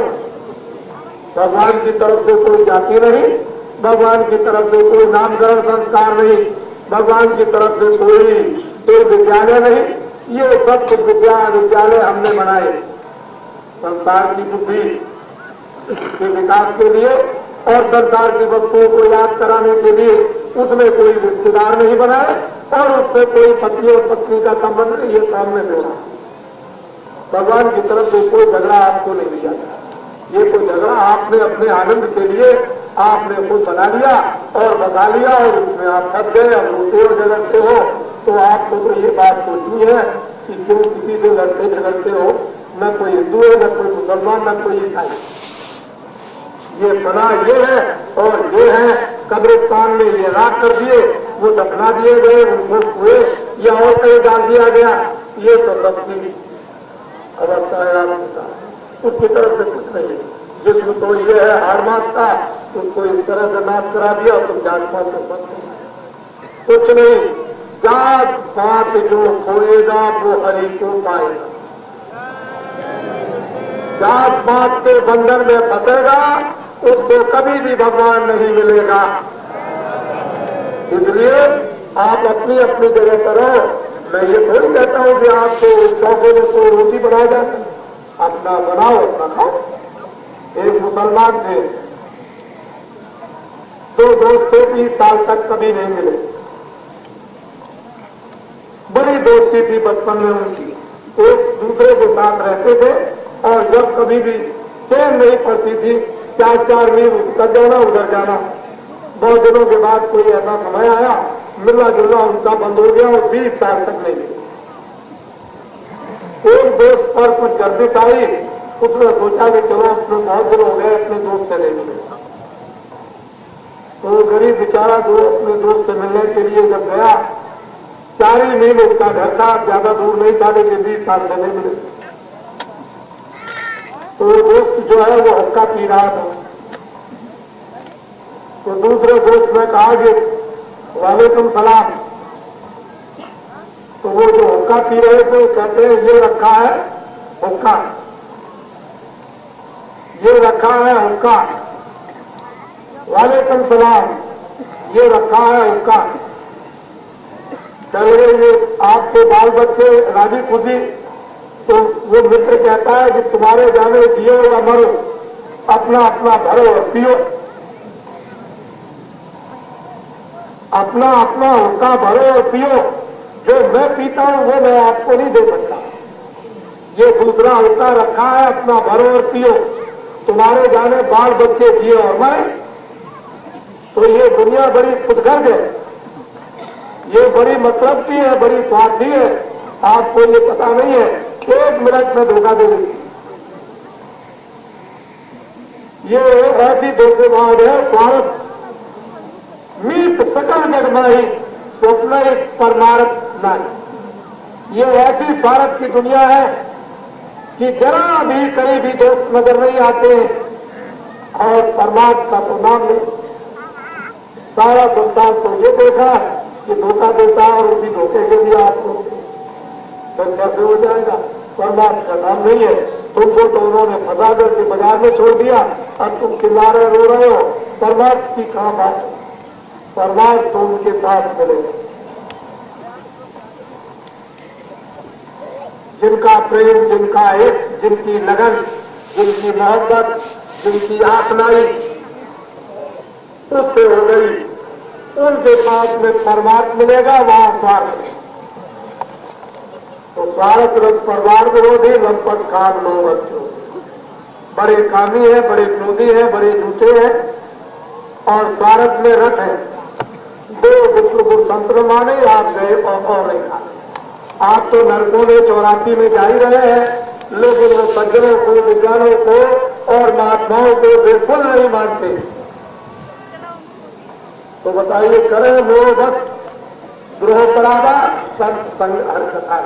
भगवान की तरफ से कोई जाति नहीं, भगवान की तरफ से कोई नामकरण संस्कार नहीं, भगवान की तरफ से कोई विद्यालय नहीं। ये सब कुछ विद्यालय हमने बनाए संसार की बुद्धि के विकास के लिए, और संसार की वस्तुओं को याद कराने के लिए। उसमें कोई रिश्तेदार नहीं बनाए, और उससे कोई पति और पत्नी का संबंध नहीं, ये सामने जोड़ा। भगवान की तरफ से कोई झगड़ा आपको नहीं दिया। ये कोई झगड़ा आपने अपने आनंद के लिए आपने खुद बना लिया और बता लिया, और उसमें आप फंस गए, अब रोते हो झगड़ते हो। तो आपको तो ये बात सोचनी है कि क्यों किसी से लड़ते झगड़ते हो। न कोई हिंदू है, न कोई मुसलमान, न कोई ईसाई। ये बना ये है और ये है। कब्रिस्तान में ये राख कर दिए, वो दफना दिए गए, उनको हुए या और कहीं डाल दिया गया। ये तो सबकी अवस्था है आपका, उसकी तरफ से कुछ नहीं। जिसको तो ये है हार मारता, उसको इस तरह से नाश करा दिया, तुम जात पात को कुछ नहीं। जात पात जो खोएगा वो हरि को पाएगा। जात पात के बंधन में फंसेगा, उसको कभी भी भगवान नहीं मिलेगा। इसलिए आप अपनी अपनी जगह पर रहो। मैं ये थोड़ी कहता हूं कि आपको चौके में कोई रोटी बना जाए, अपना बनाओ, अपना खाओ। एक मुसलमान थे, दो दोस्त थे, 30 साल तक कभी नहीं मिले। बड़ी दोस्ती थी बचपन में उनकी, एक दूसरे के साथ रहते थे, और जब कभी भी चैन नहीं पड़ती थी, 4-4 मील उधर जाना उधर जाना। बहुत दिनों के बाद कोई ऐसा समय आया, मिलना जुलना उनका बंद हो गया, और 20 साल तक नहीं मिले। एक दोस्त पर कुछ गर्दिश आई, उसने सोचा कि चलो उसमें बहुत दिन हो गए अपने दोस्त से नहीं मिले। तो वो गरीब बेचारा जो अपने दोस्त से मिलने के लिए जब गया, 4 ही मील उसका घर था, ज्यादा दूर नहीं था, लेकिन 20 साल से नहीं मिले। तो वो दोस्त जो है वो हुक्का पी रहा था। तो दूसरे दोस्त ने कहा कि वालेकुम सलाम। तो वो जो हुक्का पी रहे थे कहते हैं ये रखा है हुक्का, ये रखा है हुक्का। वालेकुम सलाम, ये रखा है हुक्का। चले ये आपके बाल बच्चे राजी खुशी, तो वो मित्र कहता है कि तुम्हारे जाने जियो या मरो, अपना अपना भरो और पियो, अपना अपना हुक्का भरो और पियो। जो मैं पीता हूं वो मैं आपको नहीं दे सकता। ये दूसरा हुक्का रखा है, अपना भरो और पियो, तुम्हारे जाने बाल बच्चे जिए और मरे। तो ये दुनिया बड़ी खुदगर्ज है, ये बड़ी मतलब की है, बड़ी स्वार्थी है। आपको ये पता नहीं है, 1 मिनट में धोखा दे देगी। ये ऐसी धोखेबाज है, स्वार्थ मीत सकल जगमाही स्वप्न परमारथ नहीं। ये ऐसी भारत की दुनिया है कि जरा भी कहीं भी दोस्त नजर नहीं आते और परमात्मा का तो नाम नहीं। सारा संसार तो ये देखा कि धोखा देता है और उसी धोखे के लिए आपको तो कैसे हो जाएगा? परमात्मा का नाम नहीं है। तुमको तो उन्होंने फंसा करके बाजार में छोड़ दिया, अब तुम चिल्ला रहे रो रहे हो। परमात्मा की कहां बात? परमात्मा तो उनके साथ मिलेगा जिनका प्रेम, जिनका इश्क, जिनकी लगन, जिनकी मोहब्बत, जिनकी आसनाई उससे हो गई, उनके पास में परमात्मा मिलेगा। वहां स्वार्थ, तो स्वार्थ रस परवार विरोधी लंपट काम लोग अच्छे बड़े कामी है, बड़े क्रोधी है, बड़े झूठे हैं और स्वार्थ में रथ है। दो विश्व को तंत्र माने आप गए और नहीं खाने। आप तो नरकों में 84 में जा ही रहे हैं, लेकिन वो सज्जनों को, विज्ञानों को और महात्माओं को बिल्कुल नहीं मानते। तो बताइए, करें मोह बस द्रोह परावा संग हर कथा।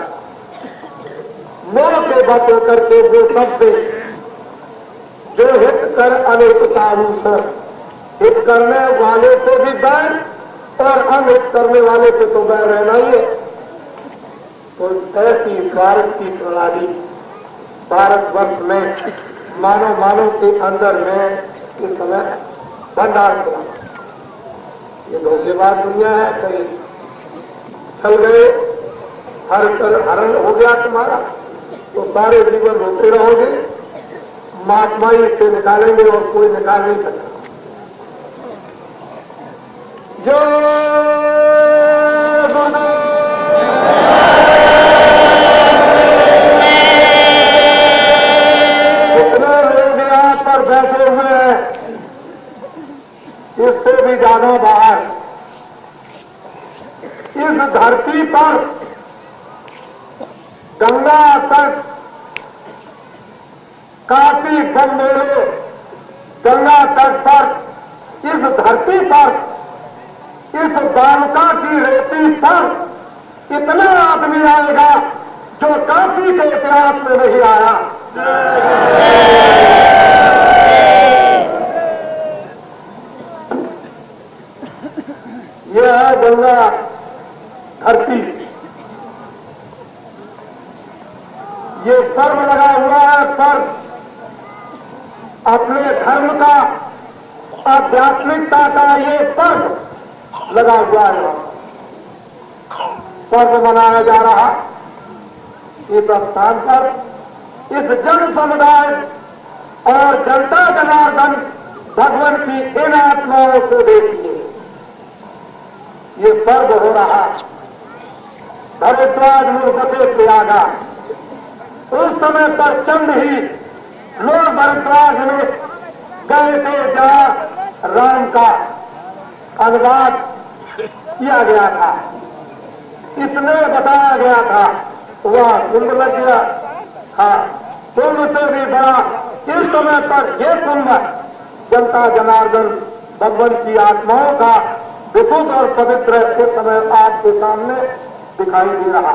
मोह के बत करके वो शब्द जो हित कर अनेकता सर, हित करने वाले से भी बैर और अनहित करने वाले से तो बैर रहना ही है। तो ऐसी भारत की प्रणाली भारतवर्ष में मानव के अंदर में इस समय भंडार करा। ये धोखेबाज दुनिया है। कहीं चल गए, हरण हो गया तुम्हारा, तो सारे जीवन रोते रहोगे। महात्मा ही से निकालेंगे और कोई निकाल नहीं सकता। जो कितने लोग यहाँ पर बैठे हुए हैं, इससे भी ज्यादा बाहर इस धरती पर गंगा तट, काफी कम मेले गंगा तट पर, इस धरती पर, इस बालका की रेती पर इतना आदमी आएगा जो काफी के इतिहास में नहीं आया। यह है गंगा धरती। ये पर्व लगा हुआ है, पर्व अपने धर्म का, आध्यात्मिकता का ये पर्व लगा हुआ है। पर्व मनाया जा रहा इस स्थान पर इस जन समुदाय और जनता जनार्दन भगवान की इन आत्माओं को देखिए। ये पर्व हो रहा भरद्वाज मूर्खते त्यागा। उस समय पर चंद ही लोग भरद्वाज में गए थे जहां राम का अनुवाद किया गया था, इसमें बताया गया था। वह कुंभ लग गया था, कुंभ से भी बड़ा इस समय पर यह कुंभ जनता जनार्दन भगवान की आत्माओं का विशुद्ध और पवित्र इस समय आपके सामने दिखाई दे रहा।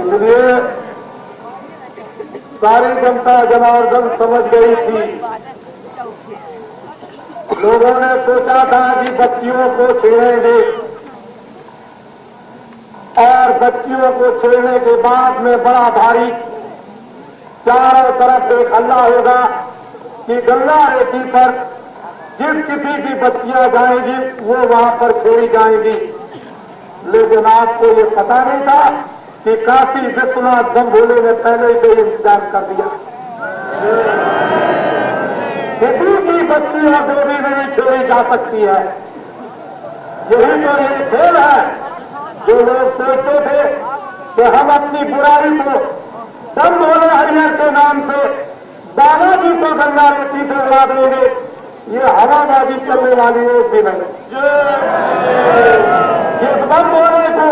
इसलिए सारी जनता जनार्दन समझ गई थी। लोगों ने सोचा था कि बच्चियों को छेड़ेंगे और बच्चियों को छेड़ने के बाद में बड़ा भारी चारों तरफ एक हल्ला होगा कि गंगा रेती पर जिस किसी की बच्चियां जाएंगी वो वहां पर खेली जाएंगी। लेकिन आपको ये पता नहीं था कि काशी विश्वनाथ दम भोले ने पहले से इंतजाम कर दिया। किसी की बच्ची और देवी नहीं खेली जा सकती है। यही तो ये खेल है जो लोग सोचते थे कि हम अपनी बुराई को दम भोले हरियर के नाम से दादाजी को गंगा रेती से उड़ा देंगे। ये हवाबाजी करने वाली एक भी नहीं। इस दम भोले को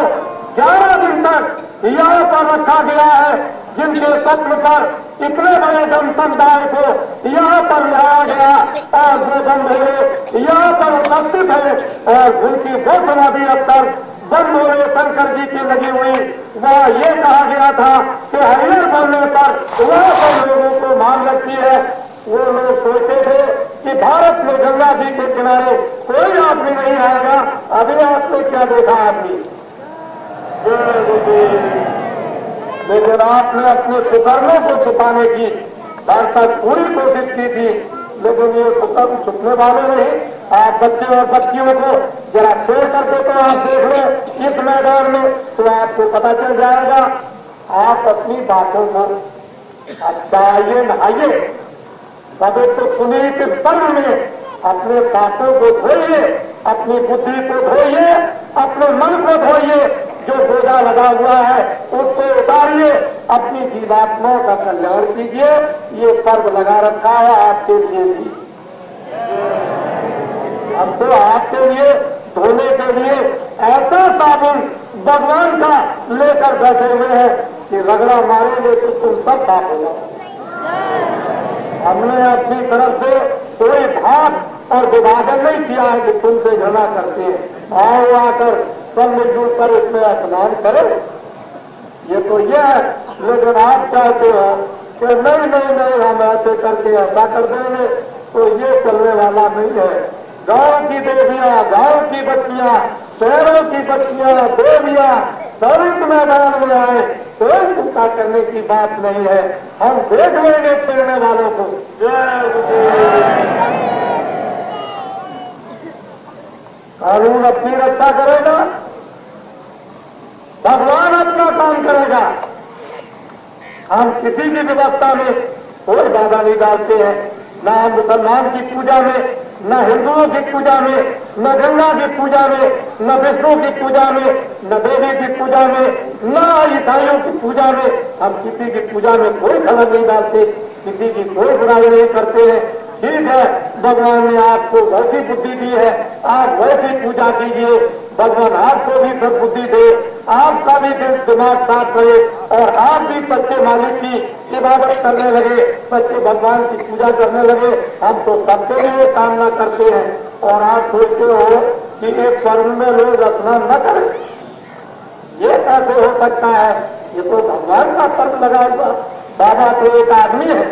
11 दिन तक यहाँ पर रखा गया है। जिनके स्वप्न पर इतने बड़े जन समुदाय को यहाँ पर लाया गया और जो दम भोले यहाँ पर उपस्थित है और उनकी वो समाधि अवसर दम भोले शंकर जी की लगी हुई, वह ये कहा गया था कि हरियर बोलने पर वह सब लोगों को मान रखी है। वो लोग सोचते थे कि भारत में गंगा जी के किनारे कोई आदमी नहीं आएगा। अभी आपने क्या देखा आदमी, लेकिन आपने अपने कुकर्मों को छुपाने की भारत पूरी कोशिश की थी, लेकिन ये कुकर्म छुपने वाले नहीं। आप बच्चे और बच्चियों को जरा खेल करके तो आप देख लो इस मैदान में, तो आपको पता चल जाएगा। आप अपनी बातों को अच्छा आइए नहाइए, पवित्र पुनीत पर्व में अपने बातों को धोइए, अपनी बुद्धि को धोइए, अपने मन को धोइए। जो बोझा लगा हुआ है उसको उतारिए, अपनी जीवात्माओं का कल्याण कीजिए। ये पर्व लगा रखा है आपके लिए भी। हम तो आपके लिए धोने के लिए ऐसा साबुन भगवान का लेकर बैठे हुए हैं कि रगड़ा मारेंगे तो तुम सब साफ हो जाओ। हमने अपनी तरफ से कोई भाग और विभाजन नहीं किया है कि तुमसे घृणा करते हैं। आओ आकर सब मिलजुल कर इसमें स्नान करें, ये तो ये है। लेकिन आप चाहते हो कि नहीं नहीं नहीं हम ऐसे करके ऐसा कर देंगे, तो ये चलने वाला नहीं है। गांव की देवियां, गांव की बच्चियां, शहरों की बच्चियां, देवियां सब इस मैदान में आए, कोई चिंता करने की बात नहीं है। हम देख लेंगे खेलने वालों को। कानून अपनी रक्षा करेगा, भगवान अपना काम करेगा। हम किसी भी व्यवस्था में कोई बाधा नहीं डालते हैं, न हम मुसलमान की पूजा में, न हिंदुओं की पूजा में, न गंगा की पूजा में, न विष्णु की पूजा में, न देवी की पूजा में, न ईसाइयों की पूजा में। हम किसी की पूजा में कोई खलल नहीं डालते, किसी की कोई बुराई नहीं करते हैं। ठीक है, भगवान ने आपको वैसी बुद्धि दी है, आप वैसी पूजा कीजिए। भगवान आपको भी सब बुद्धि दे, आपका भी दिमाग साफ रहे और आप भी सच्चे मालिक की इबादत करने लगे, सच्चे भगवान की पूजा करने लगे। हम तो सबके लिए कामना करते हैं और आप सोचते हो कि एक पर्व में लोग स्नान न करें, ये कैसे हो सकता है? ये तो भगवान का पर्व लगा हुआ। बाबा तो एक आदमी है,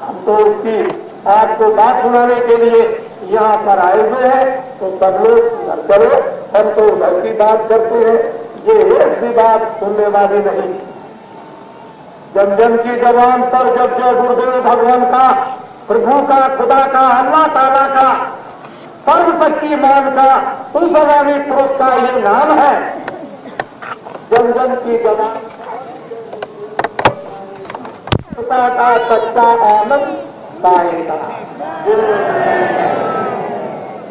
हम तो उसकी आपको बात सुनाने के लिए यहाँ पर आए हुए हैं। तो सब लोग करो, हम तो उधर की बात करते हैं, ये एक भी बात सुनने वाली नहीं। जन जन की जबान पर जब जय गुरुदेव भगवान का, प्रभु का, खुदा का, अल्लाह ताला का, सर्व शक्ति मान का, उस भगवानी पुरुष का ये नाम है। जन जन की जबान का सच्चा आनंद पाएगा।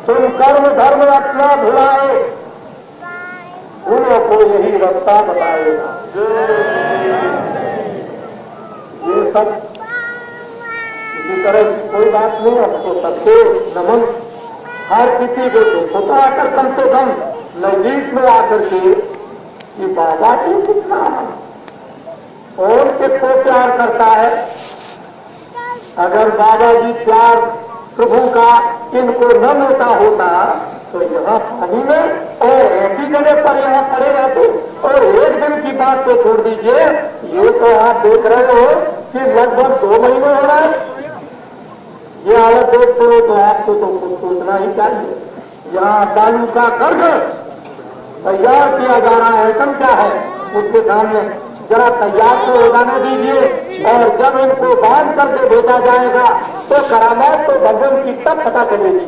तुम कर्म धर्म अपना भुलाए, गुरु को यही रास्ता बताएगा। ये सब किसी तरह की कोई बात नहीं। हमको सबको नमन, हर किसी को छोटा आकर कम से कम नजदीक में आकर के कि बाबा जी कितना और किसको प्यार करता है। अगर बाबा जी प्यार प्रभु का इनको न मिलता होता तो यहाँ पानी में और ऐसी जगह पर यहाँ खड़े रहते। और एक दिन की बात तो छोड़ दीजिए, ये तो आप देख रहे हो कि लगभग 2 महीने हो रहे हैं। ये हालत देखते हो तो आपको तो कुछ सोचना ही चाहिए। यहाँ बालू का कर्ज तैयार किया जा रहा है, कम क्या है उसके सामने। जरा तैयार तो हो जाने दीजिए, और जब इनको बांध करके भेजा जाएगा तो करामात तो भगवान की तब पता चलेगी।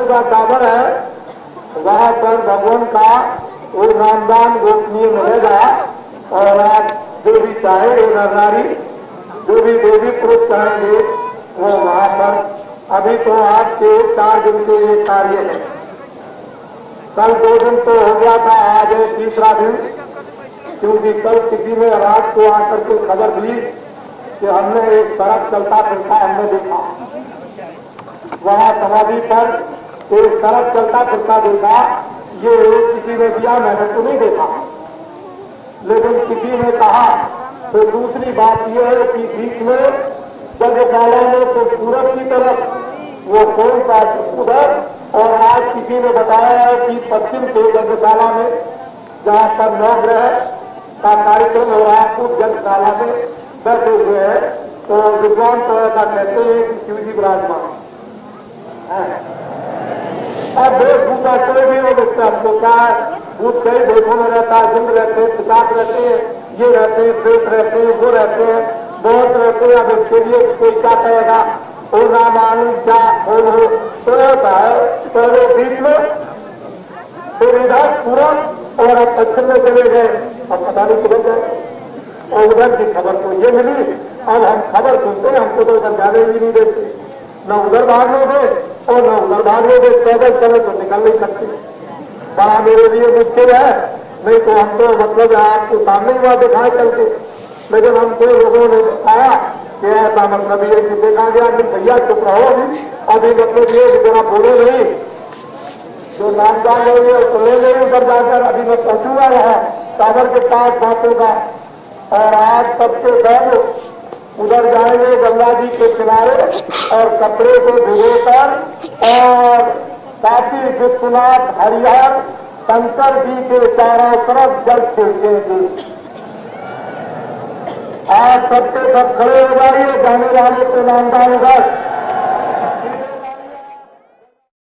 का टावर है वहां पर भगवान का वो नामदान गोपनीय मिलेगा और आप जो भी चाहे वो नरनारी जो भी देवी पुरुष चाहेंगे वो वहां पर। अभी तो आपके 4 दिन के ये कार्य है। कल 2 दिन तो हो गया था, आज है तीसरा दिन, क्योंकि कल किसी ने रात को आकर के खबर दी कि हमने एक सड़क चलता फिरता हमने देखा, वहां समाधि पर एक सड़क चलता फिरता देखा। ये किसी ने दिया, मैंने तो नहीं देखा, लेकिन किसी ने कहा। तो दूसरी बात यह है कि बीच में यज्ञशाला में तो सूरज की तरफ वो कौन सा उधर, और आज किसी ने बताया है कि पश्चिम के यज्ञशाला में जहां पर नवग्रह का कार्यक्रम हो रहा है उस यज्ञशाला में बैठे हुए हैं। तो विद्वान तो ऐसा कहते हैं कि शिव जी विराजमान। अब वेशभूषा कोई भी हो सकता है, आपको क्या है, भूत कई भेषों में रहता है, जिंद रहते हैं, पिशाच रहते हैं, ये रहते हैं, प्रेत रहते हैं, वो रहते हैं, बहुत रहते हैं। अब इसके लिए कोई क्या कहेगा, ओ रामानु क्या हो तो ऐसा है। पहले बीच में फिर इधर पूरा और अब पश्चिम में चले गए, अब पता नहीं किधर गए। और उधर की खबर तो ये मिली, अब हम खबर सुनते हैं, हमको तो उधर जाने भी नहीं देते, न उधर भागने दे और न उधर भागने दे। पैदल चले तो निकल नहीं सकते, बड़ा मेरे लिए मुश्किल है। नहीं तो हम तो मतलब आपको सामने ही बात दिखाए चल के, लेकिन हमको लोगों ने बताया कि ऐसा मतलब ये कि देखा गया कि भैया चुप रहो, अभी मतलब ये कि जरा बोलो नहीं, जो नामदान लोगे तो ले ले उधर जाकर। अभी मैं पहुंचूंगा रहा टावर के पास बांटूंगा, और आज सबसे सब उधर जाएंगे गंगा जी के किनारे और कपड़े को भिगोकर और काशी विश्वनाथ हरिहर शंकर जी के चारों तरफ जल छिड़केंगे। आज सबके सब खड़े हो जाइए, जाने वाले के नामदान उधर